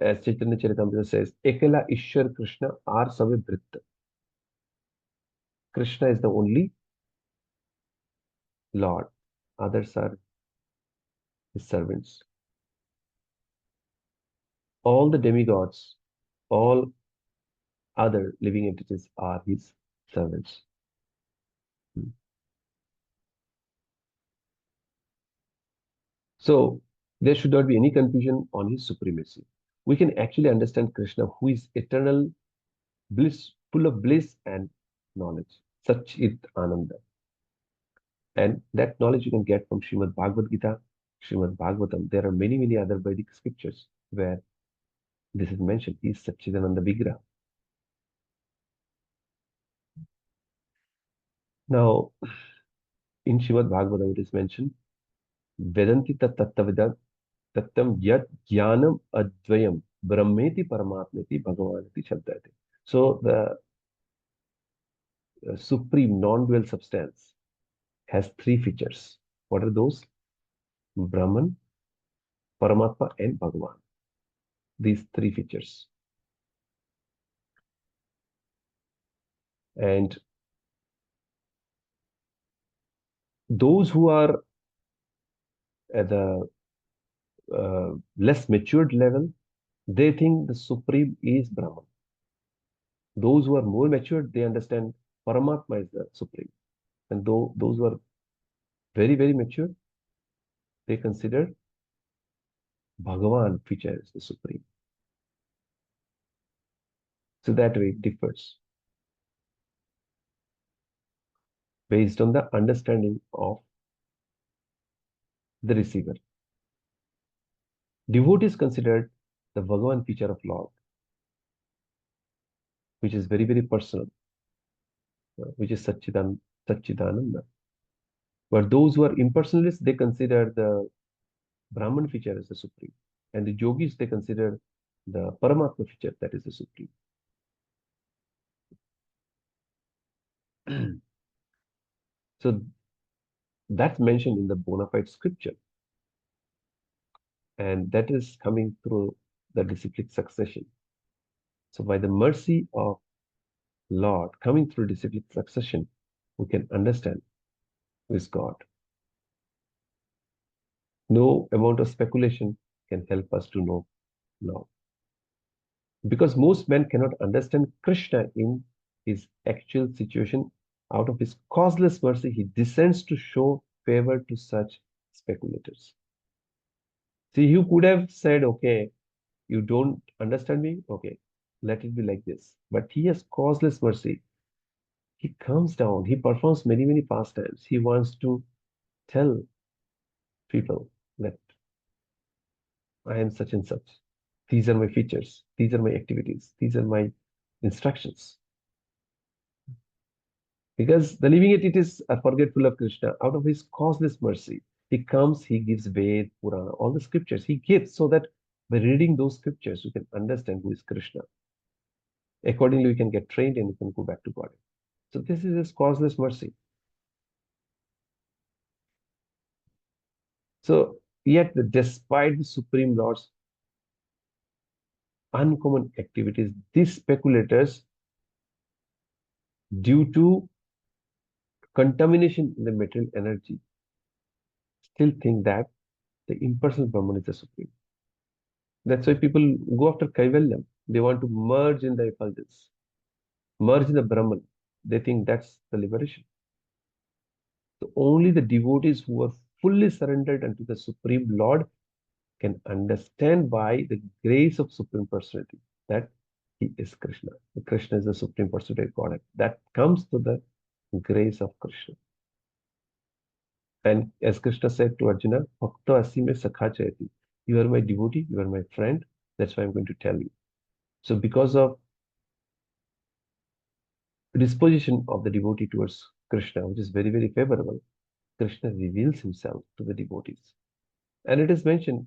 As Chaitanya Charitamrita says, Ekala Ishwar Krishna are Save Vritta. Krishna is the only Lord. Others are his servants. All the demigods, all other living entities are his servants. So there should not be any confusion on his supremacy. We can actually understand Krishna, who is eternal bliss, full of bliss and knowledge. Sachit Ananda. And that knowledge you can get from Srimad Bhagavad Gita, Srimad Bhagavatam. There are many, many other Vedic scriptures where this is mentioned. He is Satchidananda Vigraha. Now, in Srimad Bhagavatam, it is mentioned, Vedanti tat tattavidat tattam yat jnanam advayam brahmeti paramatmeti bhagavanati shabdate. So the supreme non-dual substance has three features. What are those? Brahman, Paramatma, and Bhagavan. These three features. And those who are at the less matured level, they think the supreme is Brahman. Those who are more matured, they understand Paramatma is the supreme. And those who are very, very mature, they consider Bhagavan feature as the supreme. So that way it differs based on the understanding of the receiver. Devotee is considered the Bhagavan feature of Lord, which is very, very personal, which is Satchidananda. But those who are impersonalists, they consider the Brahman feature as the supreme. And the yogis, they consider the Paramatma feature, that is the supreme. So that's mentioned in the bona fide scripture. And that is coming through the disciplic succession. So by the mercy of Lord coming through disciplic succession, we can understand who is God. No amount of speculation can help us to know now. Because most men cannot understand Krishna in his actual situation, out of his causeless mercy, he descends to show favor to such speculators. See, you could have said, okay, you don't understand me? Okay, let it be like this. But he has causeless mercy. He comes down, he performs many, many pastimes. He wants to tell people that I am such and such. These are my features. These are my activities. These are my instructions. Because the living entities are forgetful of Krishna. Out of his causeless mercy, he comes, he gives Ved, Purana, all the scriptures he gives, so that by reading those scriptures, you can understand who is Krishna. Accordingly, you can get trained and you can go back to God. So this is his causeless mercy. So yet, despite the Supreme Lord's uncommon activities, these speculators, due to contamination in the material energy, still think that the impersonal Brahman is the supreme. That's why people go after Kaivalyam. They want to merge in the effulgence, merge in the Brahman. They think that's the liberation. So only the devotees who are fully surrendered unto the Supreme Lord can understand by the grace of Supreme Personality that he is Krishna. Krishna is the Supreme Personality of Godhead. That comes to the grace of Krishna. And as Krishna said to Arjuna, Bhakta asime sakha chayati. You are my devotee, you are my friend. That's why I'm going to tell you. So because of disposition of the devotee towards Krishna, which is very, very favorable, Krishna reveals himself to the devotees. And it is mentioned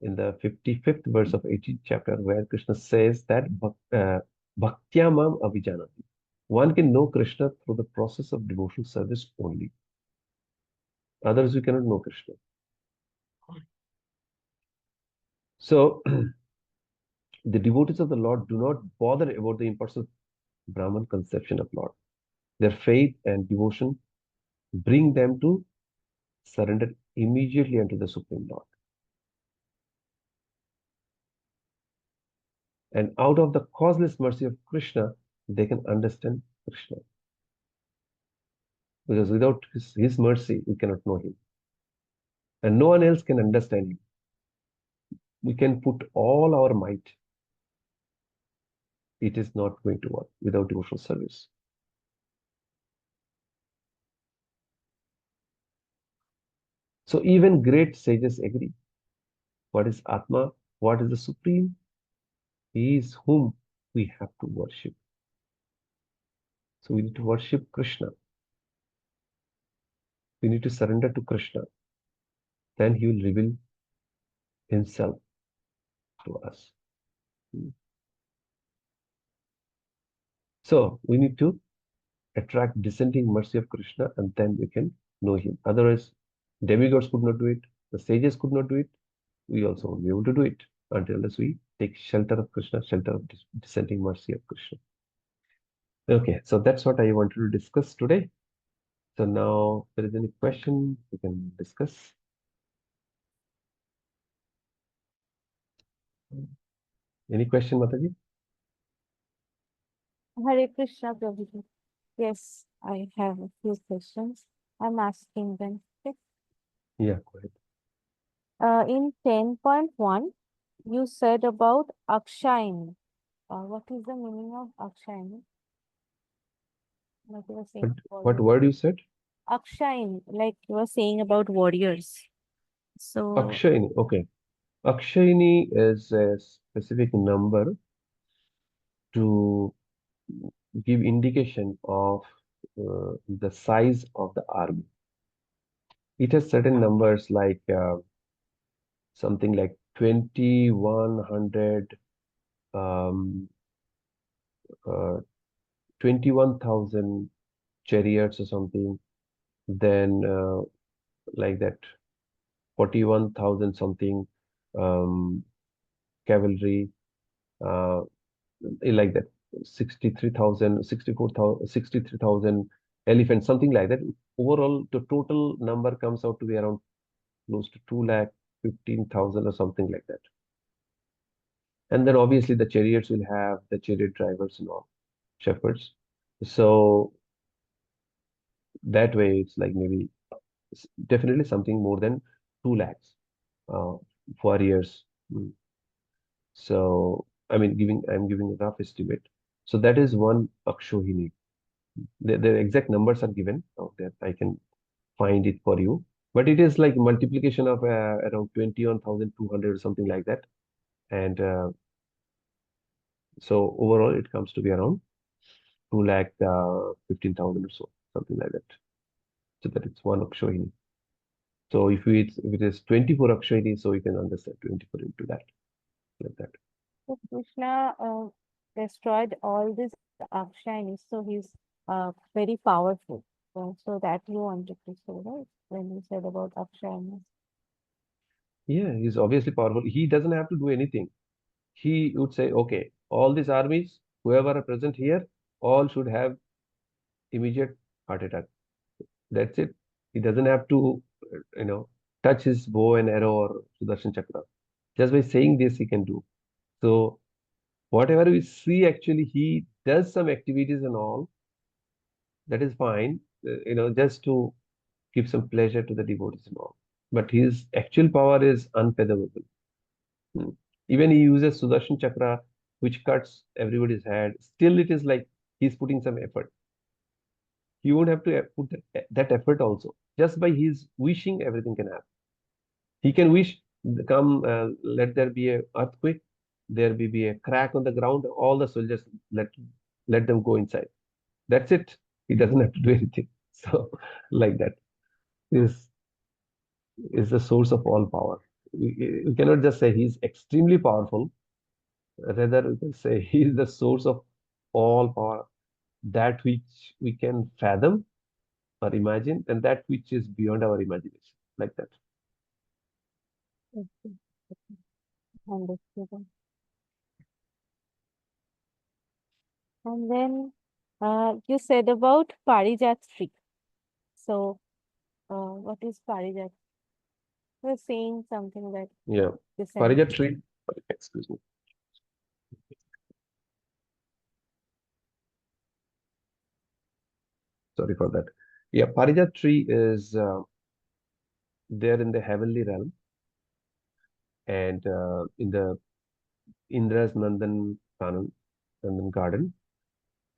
in the 55th verse of 18th chapter, where Krishna says that Bhaktyamam Avijanati. One can know Krishna through the process of devotional service only. Otherwise, we cannot know Krishna. So, the devotees of the Lord do not bother about the impersonal Brahman conception of Lord. Their faith and devotion bring them to surrender immediately unto the Supreme Lord. And out of the causeless mercy of Krishna, they can understand Krishna. Because without his mercy, we cannot know him. And no one else can understand him. We can put all our might. It is not going to work without devotional service. So even great sages agree. What is Atma? What is the Supreme? He is whom we have to worship. So we need to worship Krishna. We need to surrender to Krishna. Then he will reveal himself to us. So we need to attract dissenting mercy of Krishna, and then we can know him. Otherwise, demigods could not do it. The sages could not do it. We also won't be able to do it until we take shelter of Krishna, shelter of dissenting mercy of Krishna. Okay, so that's what I wanted to discuss today. So now, if there is any question, we can discuss. Any question, Mataji? Hare Krishna, Prabhuji. Yes, I have a few questions. I'm asking them. Okay. Yeah, go ahead. In 10.1, you said about Akshayani. What is the meaning of Akshayani? Like you were saying, What warriors. word you said? Akshayani, like you were saying about warriors. So, Akshayani. Okay. Akshayani is a specific number to give indication of the size of the army. It has certain numbers like something like 2100, um, uh, 21,000 chariots or something, then like that 41,000 something cavalry, uh, like that 63,000, 64,000, 63,000 elephants, something like that. Overall, the total number comes out to be around close to 2,15,000 or something like that. And then obviously the chariots will have the chariot drivers and all, shepherds. So that way it's like maybe definitely something more than 2 lakhs uh, warriors. So I'm giving a rough estimate. So that is one Akshohini. The exact numbers are given out there. I can find it for you. But it is like multiplication of around 21,200 or something like that. And so overall, it comes to be around 2 lakh 15,000 or so, something like that. So that it's one Akshayani. So if it is 24 Akshayani, so you can understand 24 into that, like that. So Krishna destroyed all these Akshayanis, so he's very powerful. So that you wanted to say, right? When you said about Akshayanis. Yeah, he's obviously powerful. He doesn't have to do anything. He would say, okay, all these armies, whoever are present here, all should have immediate heart attack. That's it. He doesn't have to, touch his bow and arrow or Sudarshan Chakra. Just by saying this, he can do. So whatever we see, actually, he does some activities and all. That is fine. Just to give some pleasure to the devotees and all. But his actual power is unfathomable. Hmm. Even he uses Sudarshan Chakra, which cuts everybody's head. Still, it is like he's putting some effort. He won't have to put that effort also. Just by his wishing, everything can happen. He can wish, come, let there be a earthquake, there will be a crack on the ground. All the soldiers let them go inside. That's it. He doesn't have to do anything. So, like that is is the source of all power. We cannot just say he's extremely powerful. Rather, we can say he is the source of all power, that which we can fathom or imagine, and that which is beyond our imagination, like that. Okay, understood. And then you said about Parijat tree. So, what is Parijat? You were saying something that Yeah. you said. Parijat tree, excuse me, sorry for that. Yeah, Parijat tree is there in the heavenly realm and in the Indra's Nandan garden.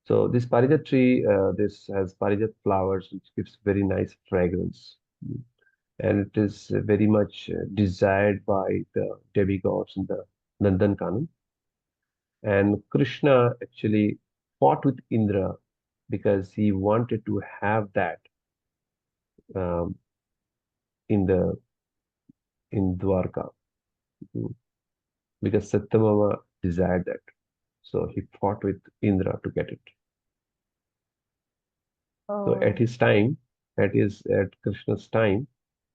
So this Parijat tree, this has Parijat flowers, which gives very nice fragrance. And it is very much desired by the demigods in the Nandan. And Krishna actually fought with Indra because he wanted to have that um, in the in Dwarka, mm, because Satyabhama desired that. So he fought with Indra to get it. So at Oh, his time, at Krishna's time,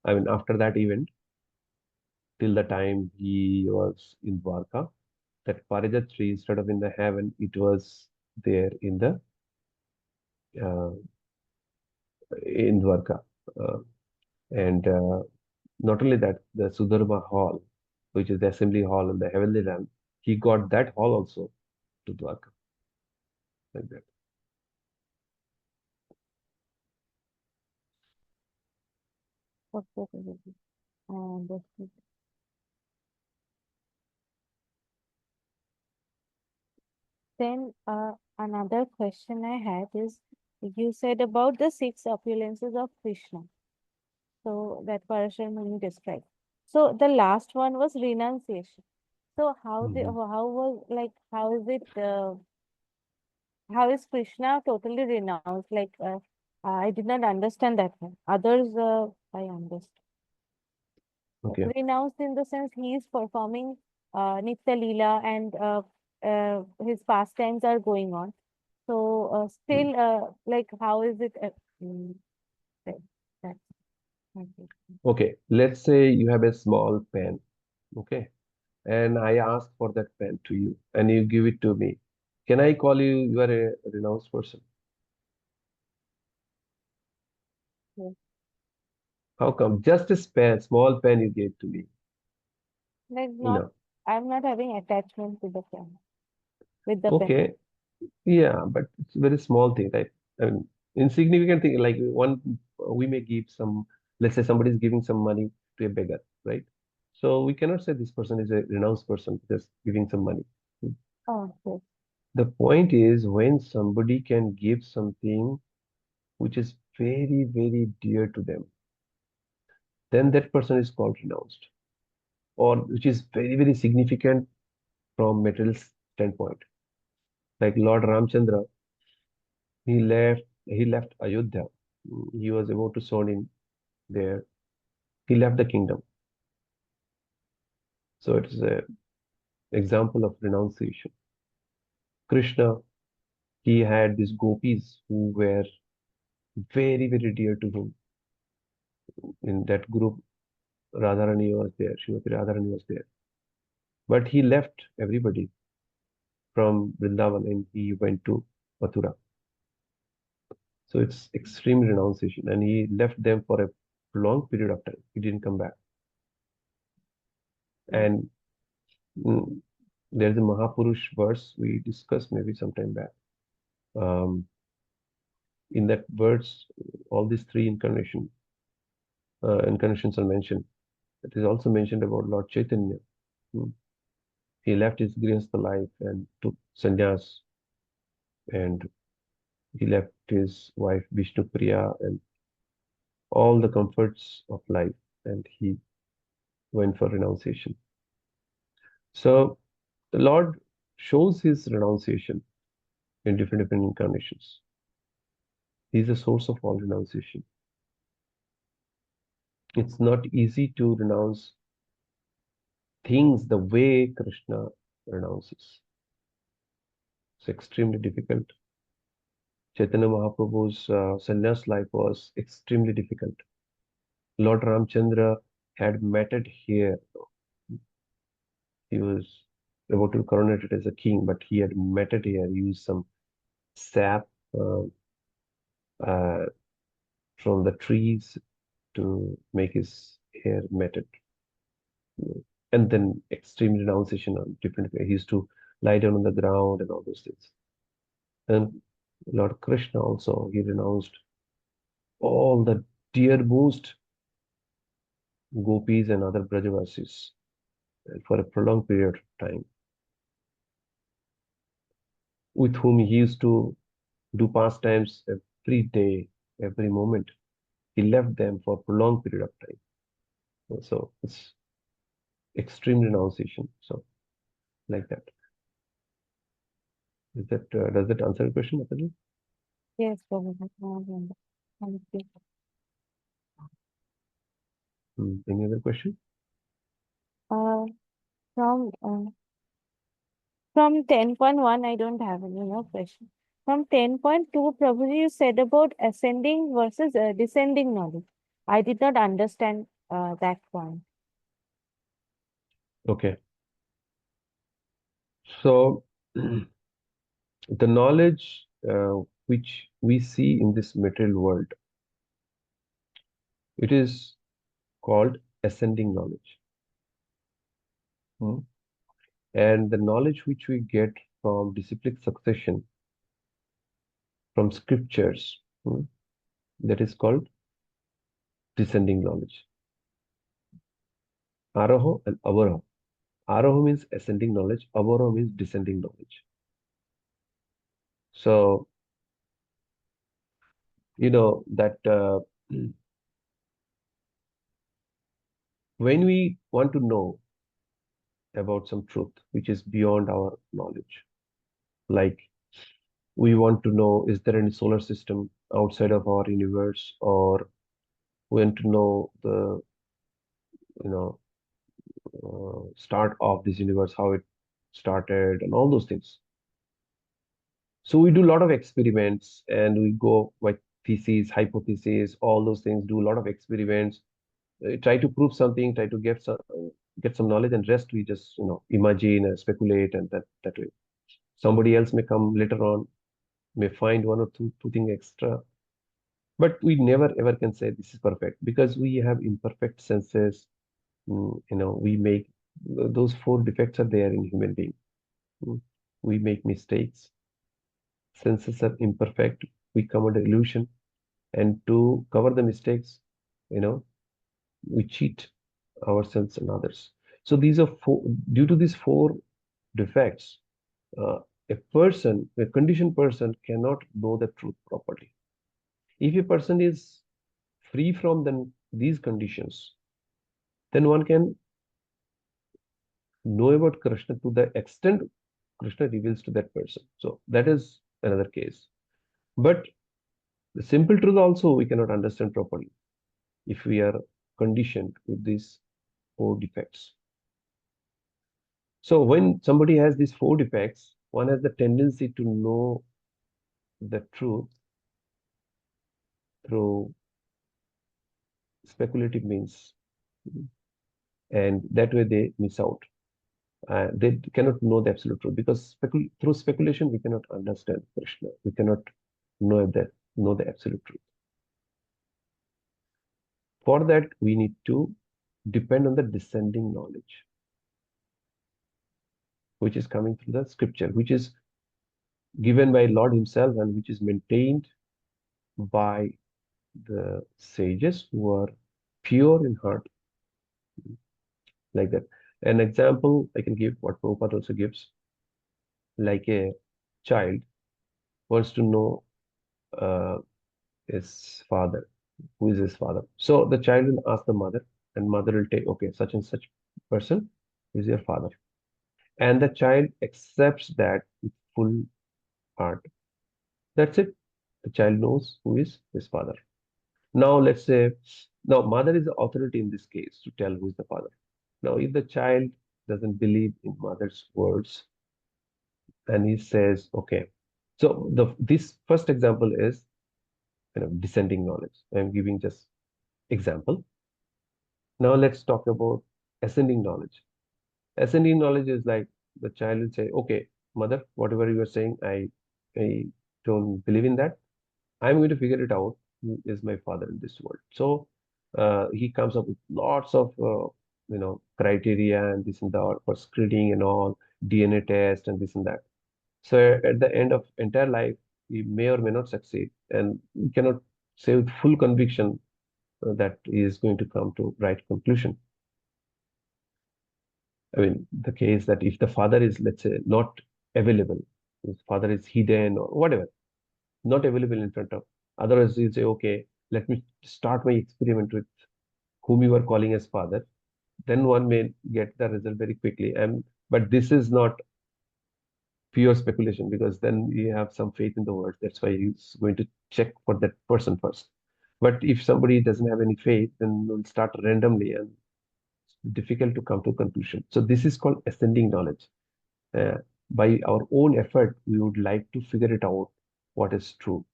I mean after that event, till the time he was in Dwarka, that Parijat tree, instead of in the heaven, it was there uh, in Dwarka. Uh, and not only that, the Sudharma hall, which is the assembly hall in the heavenly realm, he got that hall also to Dwarka, like that. okay, okay, okay. Understood. Then another question I had is you said about the six opulences of Krishna. So that Parashar Muni described. So the last one was renunciation. So Mhm. how was like how is it how is Krishna totally renounced? Like I did not understand that one. Others I understood. Okay. Renounced in the sense he is performing Nitya Leela and his pastimes are going on. So Mm. still like how is it that, that's my question. Okay. Let's say you have a small pen. Okay. And I ask for that pen to you, and you give it to me. Can I call you? You are a renounced person. Yeah. How come? Just a small pen you gave to me. Like You not know. I'm not having attachment to the pen with the pen. Okay. Yeah, but it's a very small thing, right? I mean, insignificant thing. Like we may give some. Let's say somebody is giving some money to a beggar, right? So we cannot say this person is a renounced person just giving some money. Oh, okay. The point is when somebody can give something which is very, very dear to them, then that person is called renounced, or which is very, very significant from material standpoint. Like Lord Ramchandra, He left Ayodhya. He was about to sown in there. He left the kingdom. So it is a example of renunciation. Krishna, he had these gopis who were very, very dear to him. In that group, Radharani was there, Srimati Radharani was there. But he left everybody from Vrindavan and he went to Mathura. So it's extreme renunciation. And he left them for a long period of time. He didn't come back. Mm. And mm, there's a Mahapurush verse we discussed maybe sometime back. Um, in that verse, all these three incarnations are mentioned. It is also mentioned about Lord Chaitanya. Hmm. He left his grihastha life and took sannyas, and he left his wife Vishnu Priya and all the comforts of life, and he went for renunciation. So the Lord shows his renunciation in different incarnations. He is the source of all renunciation. It's not easy to renounce things the way Krishna renounces. It's extremely difficult. Chaitanya Mahaprabhu's sannyas life was extremely difficult. Lord Ramchandra had matted hair. He was about to be coronated as a king, but he had matted hair. He used some sap uh, uh, from the trees to make his hair matted. And then extreme renunciation on different ways. He used to lie down on the ground and all those things. And Lord Krishna also, he renounced all the dearmost gopis and other Brajavasis for a prolonged period of time, with whom he used to do pastimes every day, every moment. He left them for a prolonged period of time. So it's extreme renunciation. So like that. Does that answer your question, Mataji? Yes, Prabhupada. I remember. Thank you. Any other question? Uh, from uh, from 10.1, I don't have any more question. From 10.2, Prabhuji, you said about ascending versus descending knowledge. I did not understand that point. Okay. So the knowledge which we see in this material world, it is called ascending knowledge. Hmm. And the knowledge which we get from disciplic succession, from scriptures, that is called descending knowledge. Aroho and avaroho. Aroho means ascending knowledge, avaroho means descending knowledge. So, you know that when we want to know about some truth which is beyond our knowledge, like we want to know, is there any solar system outside of our universe, or we want to know the, you know, start of this universe, how it started, and all those things. So we do a lot of experiments, and we go like theses, hypotheses, all those things. Do a lot of experiments, try to prove something, try to get some knowledge, and rest we just imagine and speculate, and that way. Somebody else may come later on, may find one or two things extra, but we never ever can say this is perfect because we have imperfect senses. We make those four defects are there in human being. Mm. We make mistakes. Senses are imperfect. We commit illusion, and to cover the mistakes, you know, we cheat ourselves and others. So these are four. Due to these four defects, uh, a conditioned person, cannot know the truth properly. If a person is free from these conditions, then one can know about Krishna to the extent Krishna reveals to that person. So that is another case. But the simple truth also we cannot understand properly if we are conditioned with these four defects. So when somebody has these four defects, one has the tendency to know the truth through speculative means, and that way they miss out. They cannot know the absolute truth because through speculation we cannot understand Krishna. We cannot know the absolute truth. For that, we need to depend on the descending knowledge, which is coming through the scripture, which is given by Lord Himself and which is maintained by the sages who are pure in heart, like that. An example I can give, what Prabhupada also gives, like a child wants to know uh, his father, who is his father. So the child will ask the mother, and mother will take, okay, such and such person is your father. And the child accepts that with full heart. That's it. The child knows who is his father. Now, let's say, now mother is the authority in this case to tell who is the father. Now, if the child doesn't believe in mother's words and he says, okay, so this first example is descending knowledge. I'm giving just example. Now let's talk about ascending knowledge. Ascending knowledge is like the child will say, okay, mother, whatever you are saying, I don't believe in that. I'm going to figure it out who is my father in this world. So he comes up with lots of criteria and this and that for screening and all, DNA test and this and that. So at the end of entire life, he may or may not succeed, and we cannot say with full conviction that he is going to come to right conclusion. I mean, the case that if the father is, let's say, not available, his father is hidden or whatever, not available in front of. Otherwise, you say, okay, let me start my experiment with whom you are calling as father. Then one may get the result very quickly. And but this is not pure speculation because then you have some faith in the word. That's why he's going to check for that person first. But if somebody doesn't have any faith, then we'll start randomly and it's difficult to come to a conclusion. So this is called ascending knowledge. Uh, by our own effort, we would like to figure it out what is true.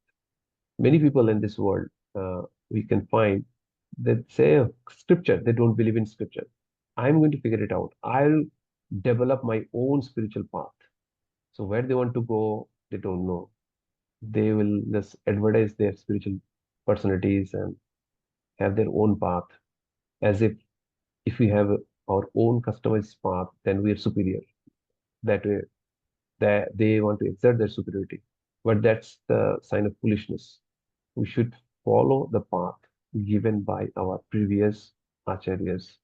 Many people in this world, we can find that say scripture, they don't believe in scripture. I'm going to figure it out. I'll develop my own spiritual path. So where they want to go, they don't know. They will just advertise their spiritual personalities and have their own path as if we have our own customized path, then we are superior. That way, that they want to exert their superiority. But that's the sign of foolishness. We should follow the path given by our previous acharyas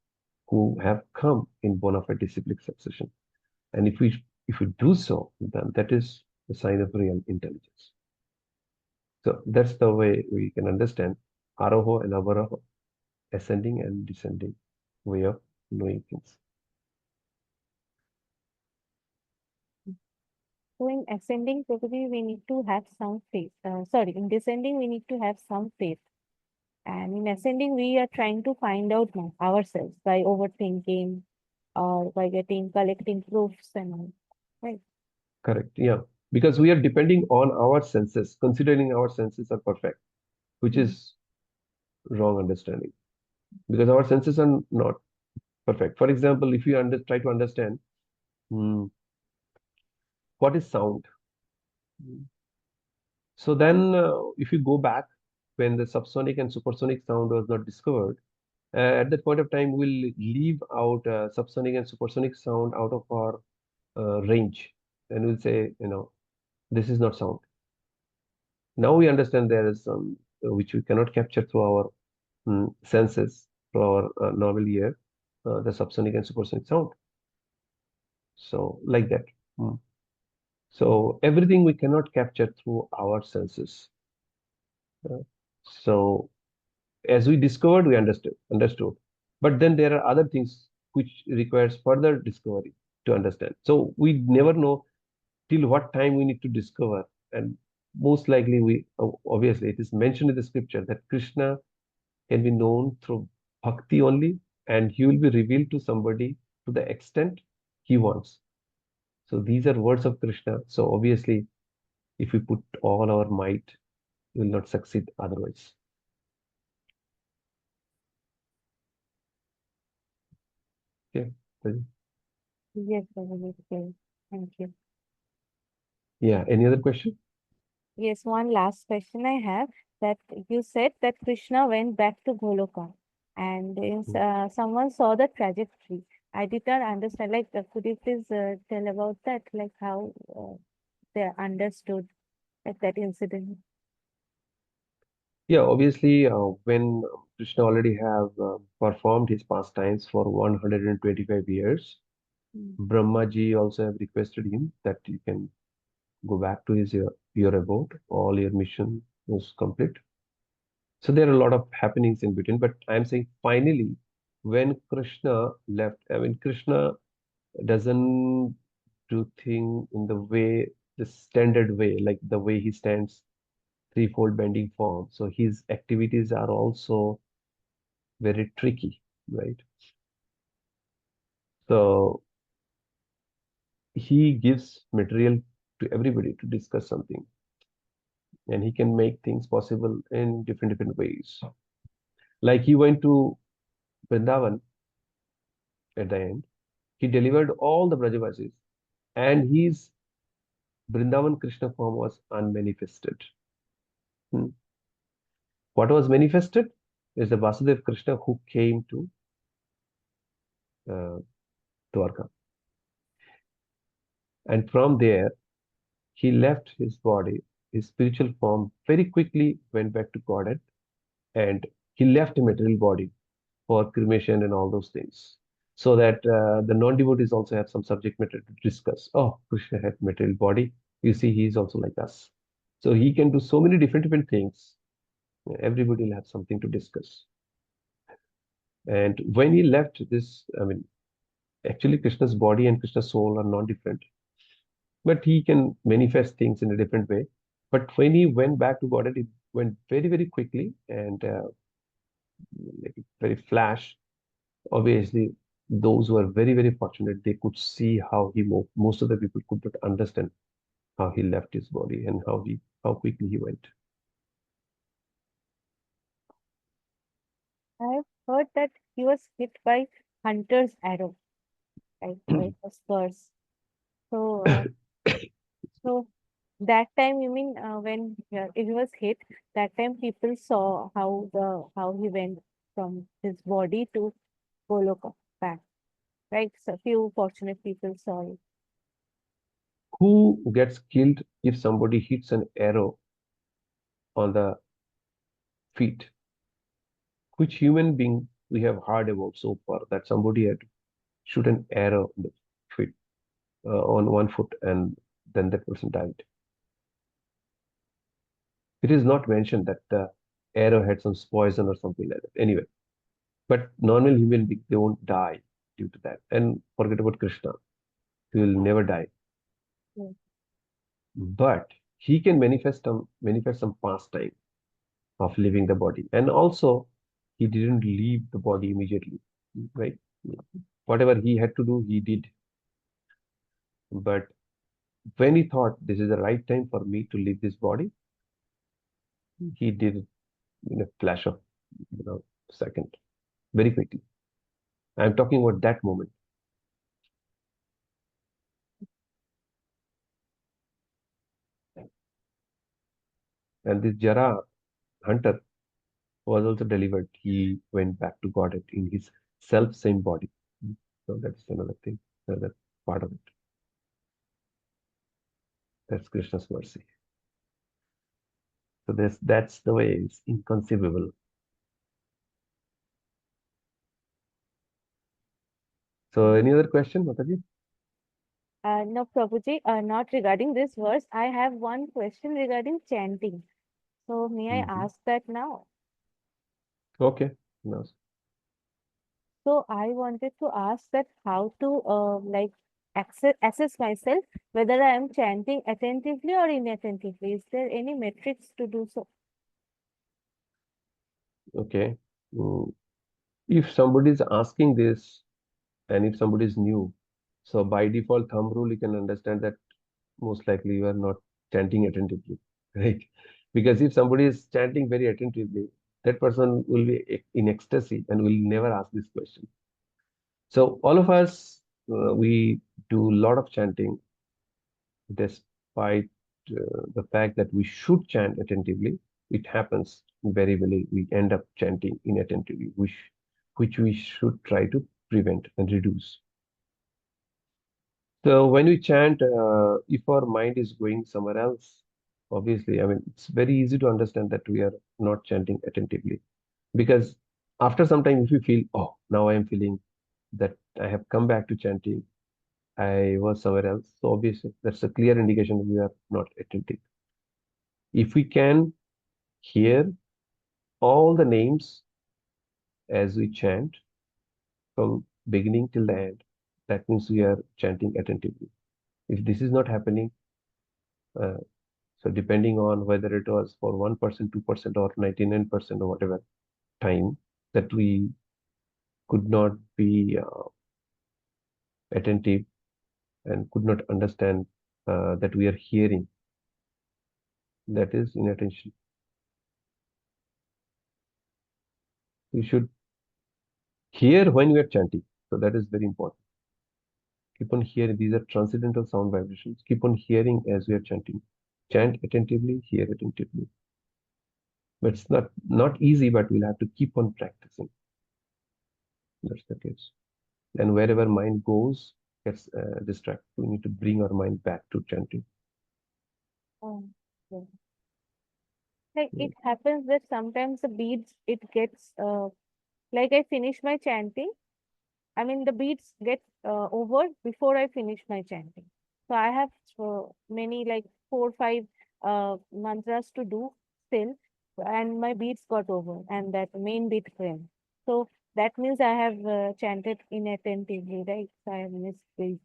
who have come in bona fide disciplic succession. And if we do so, then that is the sign of real intelligence. So that's the way we can understand Aroho and Avaroho, ascending and descending way of knowing things. So in ascending Prakriti, we need to have some faith. Sorry, in descending, we need to have some faith. And in ascending, we are trying to find out now ourselves by overthinking or by collecting proofs and all. Right. Correct. Yeah. Because we are depending on our senses, considering our senses are perfect, which Mm. is wrong understanding. Because our senses are not perfect. For example, if you try to understand what is sound, so then if you go back when the subsonic and supersonic sound was not discovered, at that point of time, we'll leave out subsonic and supersonic sound out of our range, and we'll say, this is not sound. Now we understand there is some which we cannot capture through our senses, through our normal ear, the subsonic and supersonic sound. So like that. Mm. So everything we cannot capture through our senses. Uh, so as we discovered, we understood. But then there are other things which requires further discovery to understand. So we never know till what time we need to discover, and most likely obviously it is mentioned in the scripture that Krishna can be known through bhakti only, and he will be revealed to somebody to the extent he wants. So these are words of Krishna. So obviously, if we put all our might, we will not succeed otherwise. Okay. Yes, Prabhuji. Thank you. Yeah. Any other question? Yes, one last question I have, that you said that Krishna went back to Goloka and Mm. someone saw the trajectory. I did not understand. Like, could you please tell about that? Like how they understood like, that incident? Yeah. Obviously, when Krishna already have performed his pastimes for 125 years, Mm. Brahma ji also have requested him that you can go back to your abode. All your mission was complete. So there are a lot of happenings in between, but I'm saying finally, when Krishna left, I mean, Krishna doesn't do thing in the way, the standard way, like the way he stands threefold bending form. So his activities are also very tricky, right? So he gives material to everybody to discuss something, and he can make things possible in different ways. Like he went to Vrindavan at the end, he delivered all the Brajavasis, and his Vrindavan Krishna form was unmanifested. Hmm. What was manifested is the Vasudev Krishna who came to uh, Dwarka. And from there, he left his body, his spiritual form, very quickly went back to Godhead, and he left a material body for cremation and all those things. So that the non-devotees also have some subject matter to discuss. Oh, Krishna had material body. You see, he is also like us. So he can do so many different things. Everybody will have something to discuss. And when he left this, I mean, actually Krishna's body and Krishna's soul are not different, but he can manifest things in a different way. But when he went back to Godhead, it went very quickly and like very flash. Obviously, those who are very fortunate, they could see how he moved. Most of the people could not understand how he left his body and how quickly he went. I've heard that he was hit by hunter's arrow, like it was curse. So, so that time you mean when he was hit, that time people saw how he went from his body to Goloka back, right? So few fortunate people saw it. Who gets killed if somebody hits an arrow on the feet? Which human being we have heard about so far that somebody had to shoot an arrow on the feet, on one foot, and then that person died? It is not mentioned that the arrow had some poison or something like that. Anyway, but normal human beings, they won't die due to that. And forget about Krishna, he will never die. Yeah. But he can manifest some pastime of leaving the body. And also, he didn't leave the body immediately, right? Whatever he had to do, he did. But when he thought this is the right time for me to leave this body, he did it in a flash of, second, very quickly. I'm talking about that moment. And this Jara hunter was also delivered. He went back to God in his self-same body. So that's another thing, another part of it. That's Krishna's mercy. So that's the way it's inconceivable. So any other question, Mataji? No, Prabhuji, not regarding this verse. I have one question regarding chanting. So may I Hmm. ask that now? Okay. No. So I wanted to ask that how to like assess myself whether I am chanting attentively or inattentively. Is there any metrics to do so? Okay. Mm, if somebody is asking this, and if somebody is new, so by default thumb rule, you can understand that most likely you are not chanting attentively, right? Because if somebody is chanting very attentively, that person will be in ecstasy and will never ask this question. So all of us, we do a lot of chanting despite the fact that we should chant attentively. It happens invariably. We end up chanting inattentively, which we should try to prevent and reduce. So when we chant, if our mind is going somewhere else, obviously, I mean, it's very easy to understand that we are not chanting attentively. Because after some time, if you feel, oh, now I am feeling that I have come back to chanting, I was somewhere else. So obviously, that's a clear indication we are not attentive. If we can hear all the names as we chant from beginning till the end, that means we are chanting attentively. If this is not happening, uh, so depending on whether it was for 1%, 2%, or 99% or whatever time that we could not be attentive and could not understand that we are hearing, that is inattention. We should hear when we are chanting. So that is very important. Keep on hearing. These are transcendental sound vibrations. Keep on hearing as we are chanting. Chant attentively, hear attentively. But it's not easy, but we'll have to keep on practicing. That's the case. And wherever mind goes, gets distracted, we need to bring our mind back to chanting. Um, yeah. Like Yeah. it happens that sometimes the beats it gets like I finish my chanting. I mean the beats get over before I finish my chanting. So I have many like 4 5 mantras to do still, and my beats got over, and that main beat came. So that means I have chanted inattentively, right? So I have missed beats.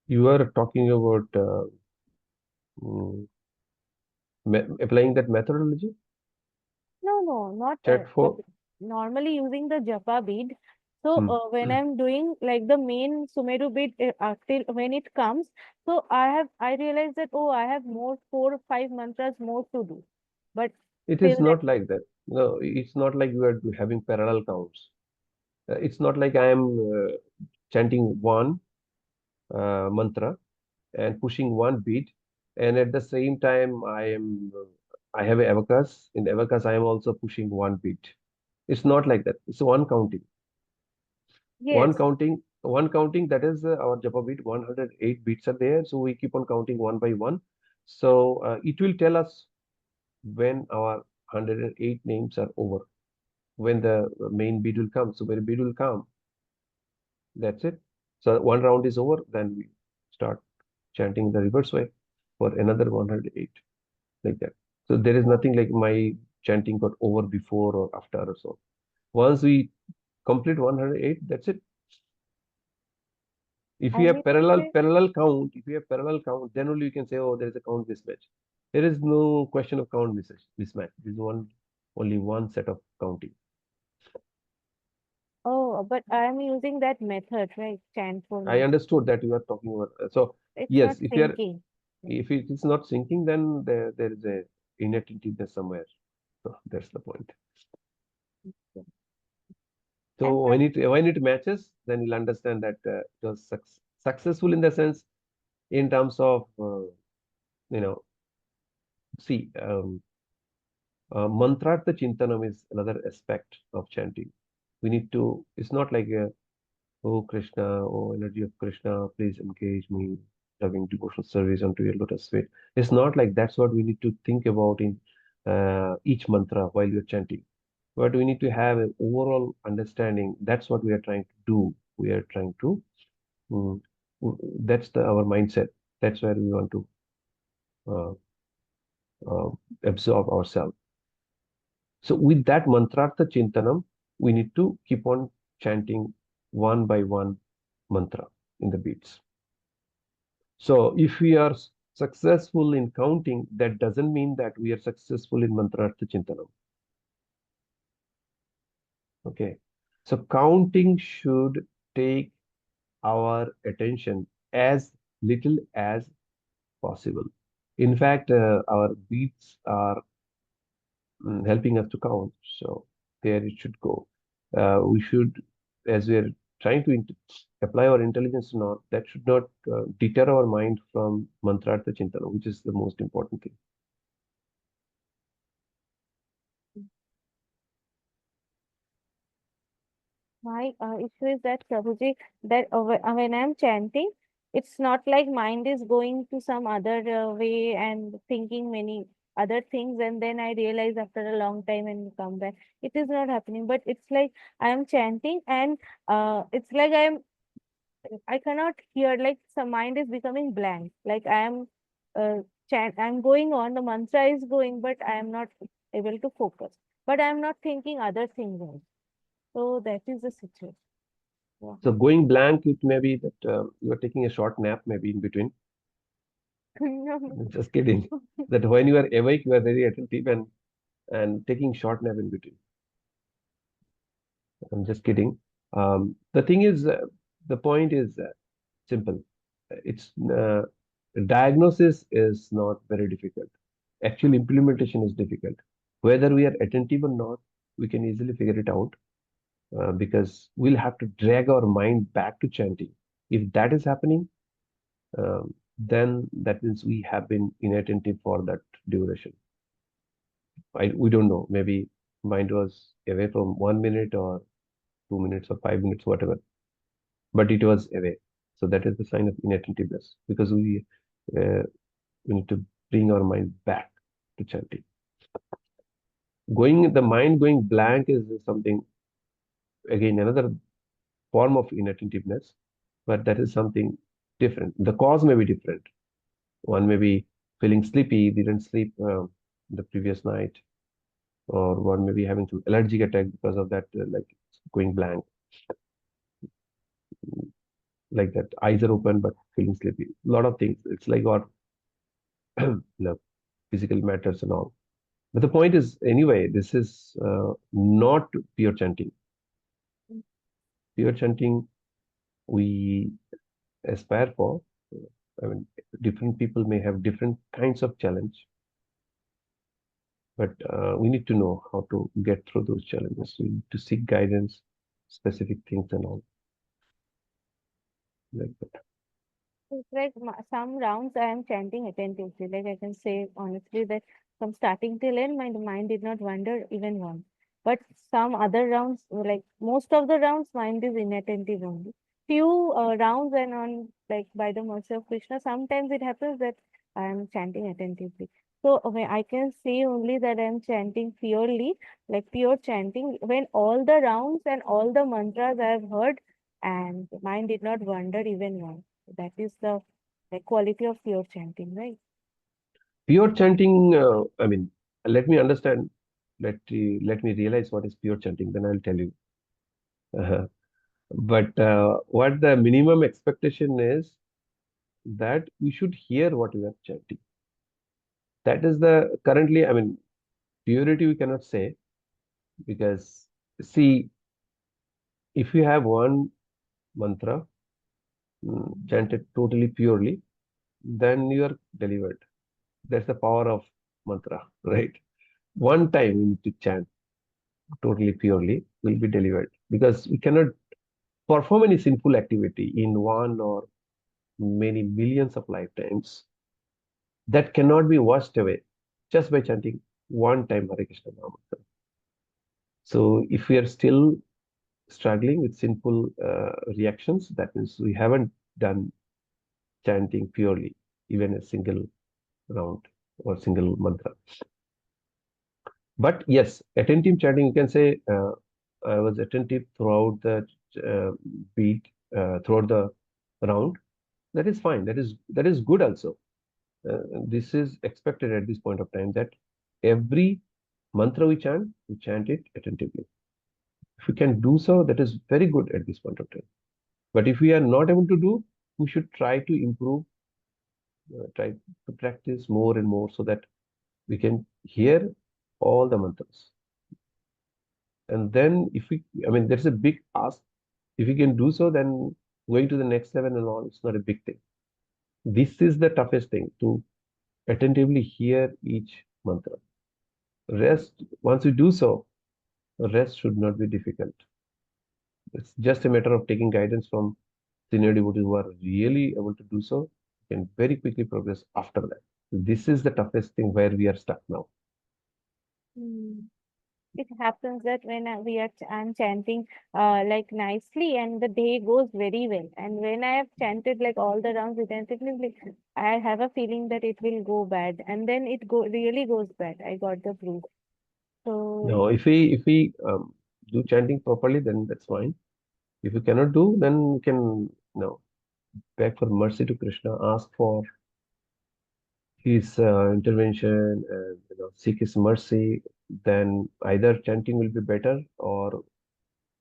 You are talking about mm, applying that methodology, No, no, not chat but for. normally using the japa bead. So Hmm. when I'm doing like the main Sumeru bead till when it comes, so I realize that oh I have more 4 5 mantras more to do, but It till is that not like that. No, it's not like you are having parallel counts. It's not like I am chanting one mantra and pushing one beat, and at the same time I have a abacus. In abacus, I am also pushing one beat. It's not like that. It's one counting. yes, One counting. That is our japa beat. 108 beats are there, so we keep on counting one by one. So it will tell us when our 108 names are over, when the main beat will come. So when beat will come, that's it. So one round is over, then we start chanting the reverse way for another 108, like that. So there is oh, nothing like my chanting got over before or after or so. Once we complete 108, that's it. If I you have mean to say parallel count, then only you can say, oh, there is a count mismatch. There is no question of count mismatch. This is only one set of counting. oh, but I am using that method, right? Chant for I method. understood that you are talking about. So It's not yes, if you are thinking. if it is not syncing, then there is a inattentiveness somewhere. So that's the point. And So when it matches, then you'll understand that it was successful in the sense in terms of you know see mantrartha chintanam is another aspect of chanting. We need to. It's not like oh Krishna, oh energy of Krishna, please engage me, loving devotional service unto your lotus feet. It's not like that's what we need to think about in each mantra while you're chanting. But we need to have an overall understanding. That's what we are trying to do. We are trying to. mm, that's our mindset. That's where we want to uh, uh, absorb ourselves. So with that mantrartha chintanam, we need to keep on chanting one by one mantra. in the beats. So if we are successful in counting, that doesn't mean that we are successful in mantrartha chintanam. Okay. So counting should take our attention as little as possible. In fact, our beats are helping us to count. So there it should go. We should, as we are trying to apply our intelligence now, that should not deter our mind from mantrartha chintana, which is the most important thing. My issue is that, Prabhuji, that when I'm chanting, it's not like mind is going to some other way and thinking many other things, and then I realize after a long time and come back. It is not happening, but it's like I am chanting, and it's like I cannot hear, like some mind is becoming blank. Like I am I'm going on, the mantra is going, but I am not able to focus. But I am not thinking other things also. So that is the situation. Yeah. So going blank, it may be that you are taking a short nap, maybe in between. Just kidding. That when you are awake, you are very attentive and taking short nap in between. I'm just kidding. The thing is, the point is simple. It's diagnosis is not very difficult. Actual implementation is difficult. Whether we are attentive or not, we can easily figure it out because we'll have to drag our mind back to chanting. If that is happening, then that means we have been inattentive for that duration. We don't know. Maybe mind was away from 1 minute or 2 minutes or 5 minutes, whatever, but it was away. So that is the sign of inattentiveness because we need to bring our mind back to chanting. The mind going blank is something, again, another form of inattentiveness, but that is something different. The cause may be different. One may be feeling sleepy, didn't sleep the previous night, or one may be having some allergic attack because of that, like going blank, like that. Eyes are open but feeling sleepy. A lot of things. It's like our physical matters and all. But the point is, anyway, this is not pure chanting. Pure chanting we aspire for. I mean, different people may have different kinds of challenge, but we need to know how to get through those challenges. We need to seek guidance, specific things, and all like that. It's like some rounds I am chanting attentively. Like I can say honestly that from starting till end, my mind did not wander even once. But some other rounds, like most of the rounds, mind is inattentive only. Few rounds and on like by the mercy of Krishna, sometimes it happens that I am chanting attentively. So when I can say only that I am chanting purely, like pure chanting, when all the rounds and all the mantras I have heard and mind did not wander even once. That is the like quality of pure chanting, right? Pure chanting, I mean, let me understand. Let me realize what is pure chanting. Then I'll tell you. Uh, but what the minimum expectation is that we should hear what we are chanting. That is the currently. I mean, purity we cannot say because see, if you have one mantra chanted totally purely, then you are delivered. That's the power of mantra, right? One time you need to chant totally purely, will be delivered because we cannot perform any sinful activity in one or many millions of lifetimes that cannot be washed away just by chanting one time Hare Krishna Mahamantra. So if we are still struggling with sinful reactions, that means we haven't done chanting purely, even a single round or single mantra. But yes, attentive chanting, you can say, I was attentive throughout the uh, beat, throughout the round. That is fine. That is good also. This is expected at this point of time that every mantra we chant it attentively. If we can do so, that is very good at this point of time. But if we are not able to do, we should try to improve, try to practice more and more so that we can hear all the mantras. And then if we, I mean, there's a big ask. If we can do so, then going to the next level and all, it's not a big thing. This is the toughest thing, to attentively hear each mantra. Rest, once we do so, rest should not be difficult. It's just a matter of taking guidance from senior devotees who are really able to do so, can very quickly progress after that. This is the toughest thing where we are stuck now. Mm. It happens that when I'm chanting like nicely, and the day goes very well. And when I have chanted like all the rounds attentively, I have a feeling that it will go bad, and then it really goes bad. I got the proof. So Now, if we do chanting properly, then that's fine. If you cannot do, then you can, beg for mercy to Krishna, ask for his intervention, and seek his mercy. Then either chanting will be better, or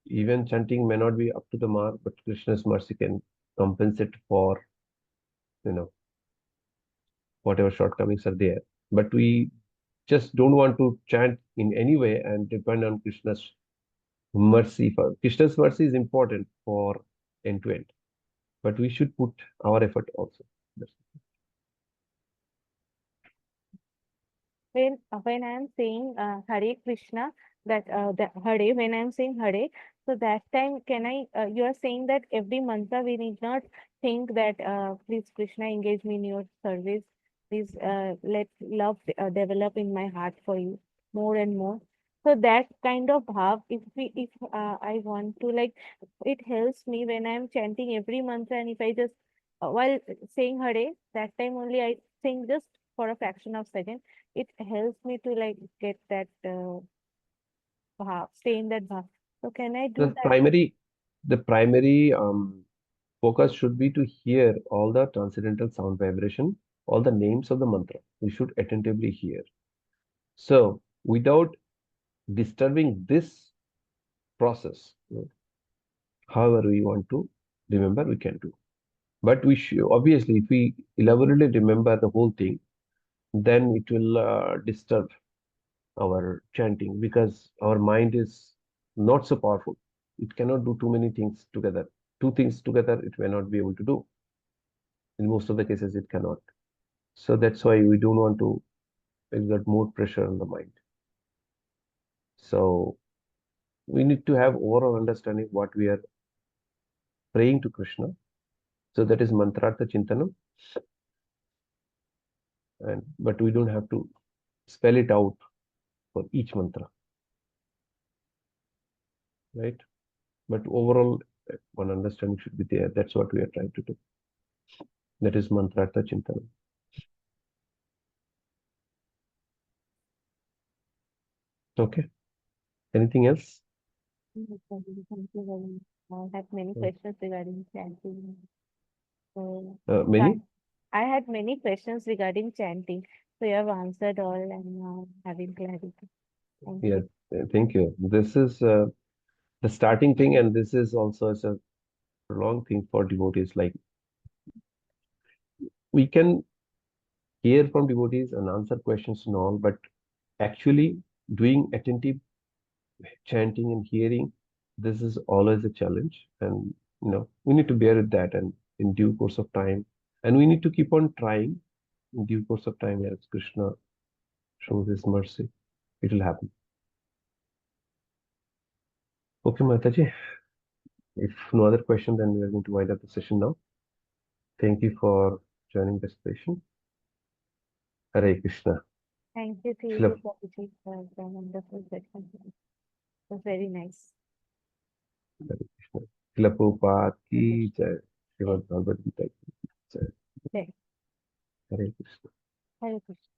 even chanting may not be up to the mark, but Krishna's mercy can compensate for you know whatever shortcomings are there. But we just don't want to chant in any way and depend on Krishna's mercy. For Krishna's mercy is important for end to end, but we should put our effort also. That's- when I'm saying Hare Krishna, that the Hare, when I'm saying Hare, so that time can I? You are saying that every mantra we need not think that please Krishna engage me in your service. Please let love develop in my heart for you more and more. So that kind of bhav, if I want to like, it helps me when I'm chanting every mantra, and if I just while saying Hare, that time only I sing just for a fraction of second, it helps me to like get that bhav, stay in that bhav. So can I do The that? primary, the primary focus should be to hear all the transcendental sound vibration, all the names of the mantra. We should attentively hear. So, without disturbing this process, however we want to remember, we can do. But we should, obviously, if we elaborately remember the whole thing, then it will disturb our chanting, because our mind is not so powerful. It cannot do too many things together. Two things together, it may not be able to do. In most of the cases, it cannot. So that's why we don't want to exert more pressure on the mind. So we need to have overall understanding what we are praying to Krishna. So that is mantrartha chintanam, and but we don't have to spell it out for each mantra, right? But overall, one understanding should be there. That's what we are trying to do. That is mantrartha chintanam. Okay. Anything else? Thank you very much. I have many questions regarding chanting. So, I Many? I had many questions regarding chanting. So you have answered all, and now having clarity. Thank Yeah. you. Thank you. This is the starting thing, and this is also as a long thing for devotees. Like, we can hear from devotees and answer questions and all, but actually doing attentive chanting and hearing, this is always a challenge. And we need to bear with that, and in due course of time, and we need to keep on trying. In due course of time, as Krishna shows his mercy, it will happen. Okay, Mataji. If no other question, then we are going to wind up the session now. Thank you for joining this session. Hare Krishna. Thank you to Srila you, Prabhuji, for the wonderful session. It was very nice. Hare Krishna. Srila Prabhupada Hare ki Krishna. jai. Srimad Bhagavad Gita ki jai. Jai. Hare Krishna. Hare Krishna.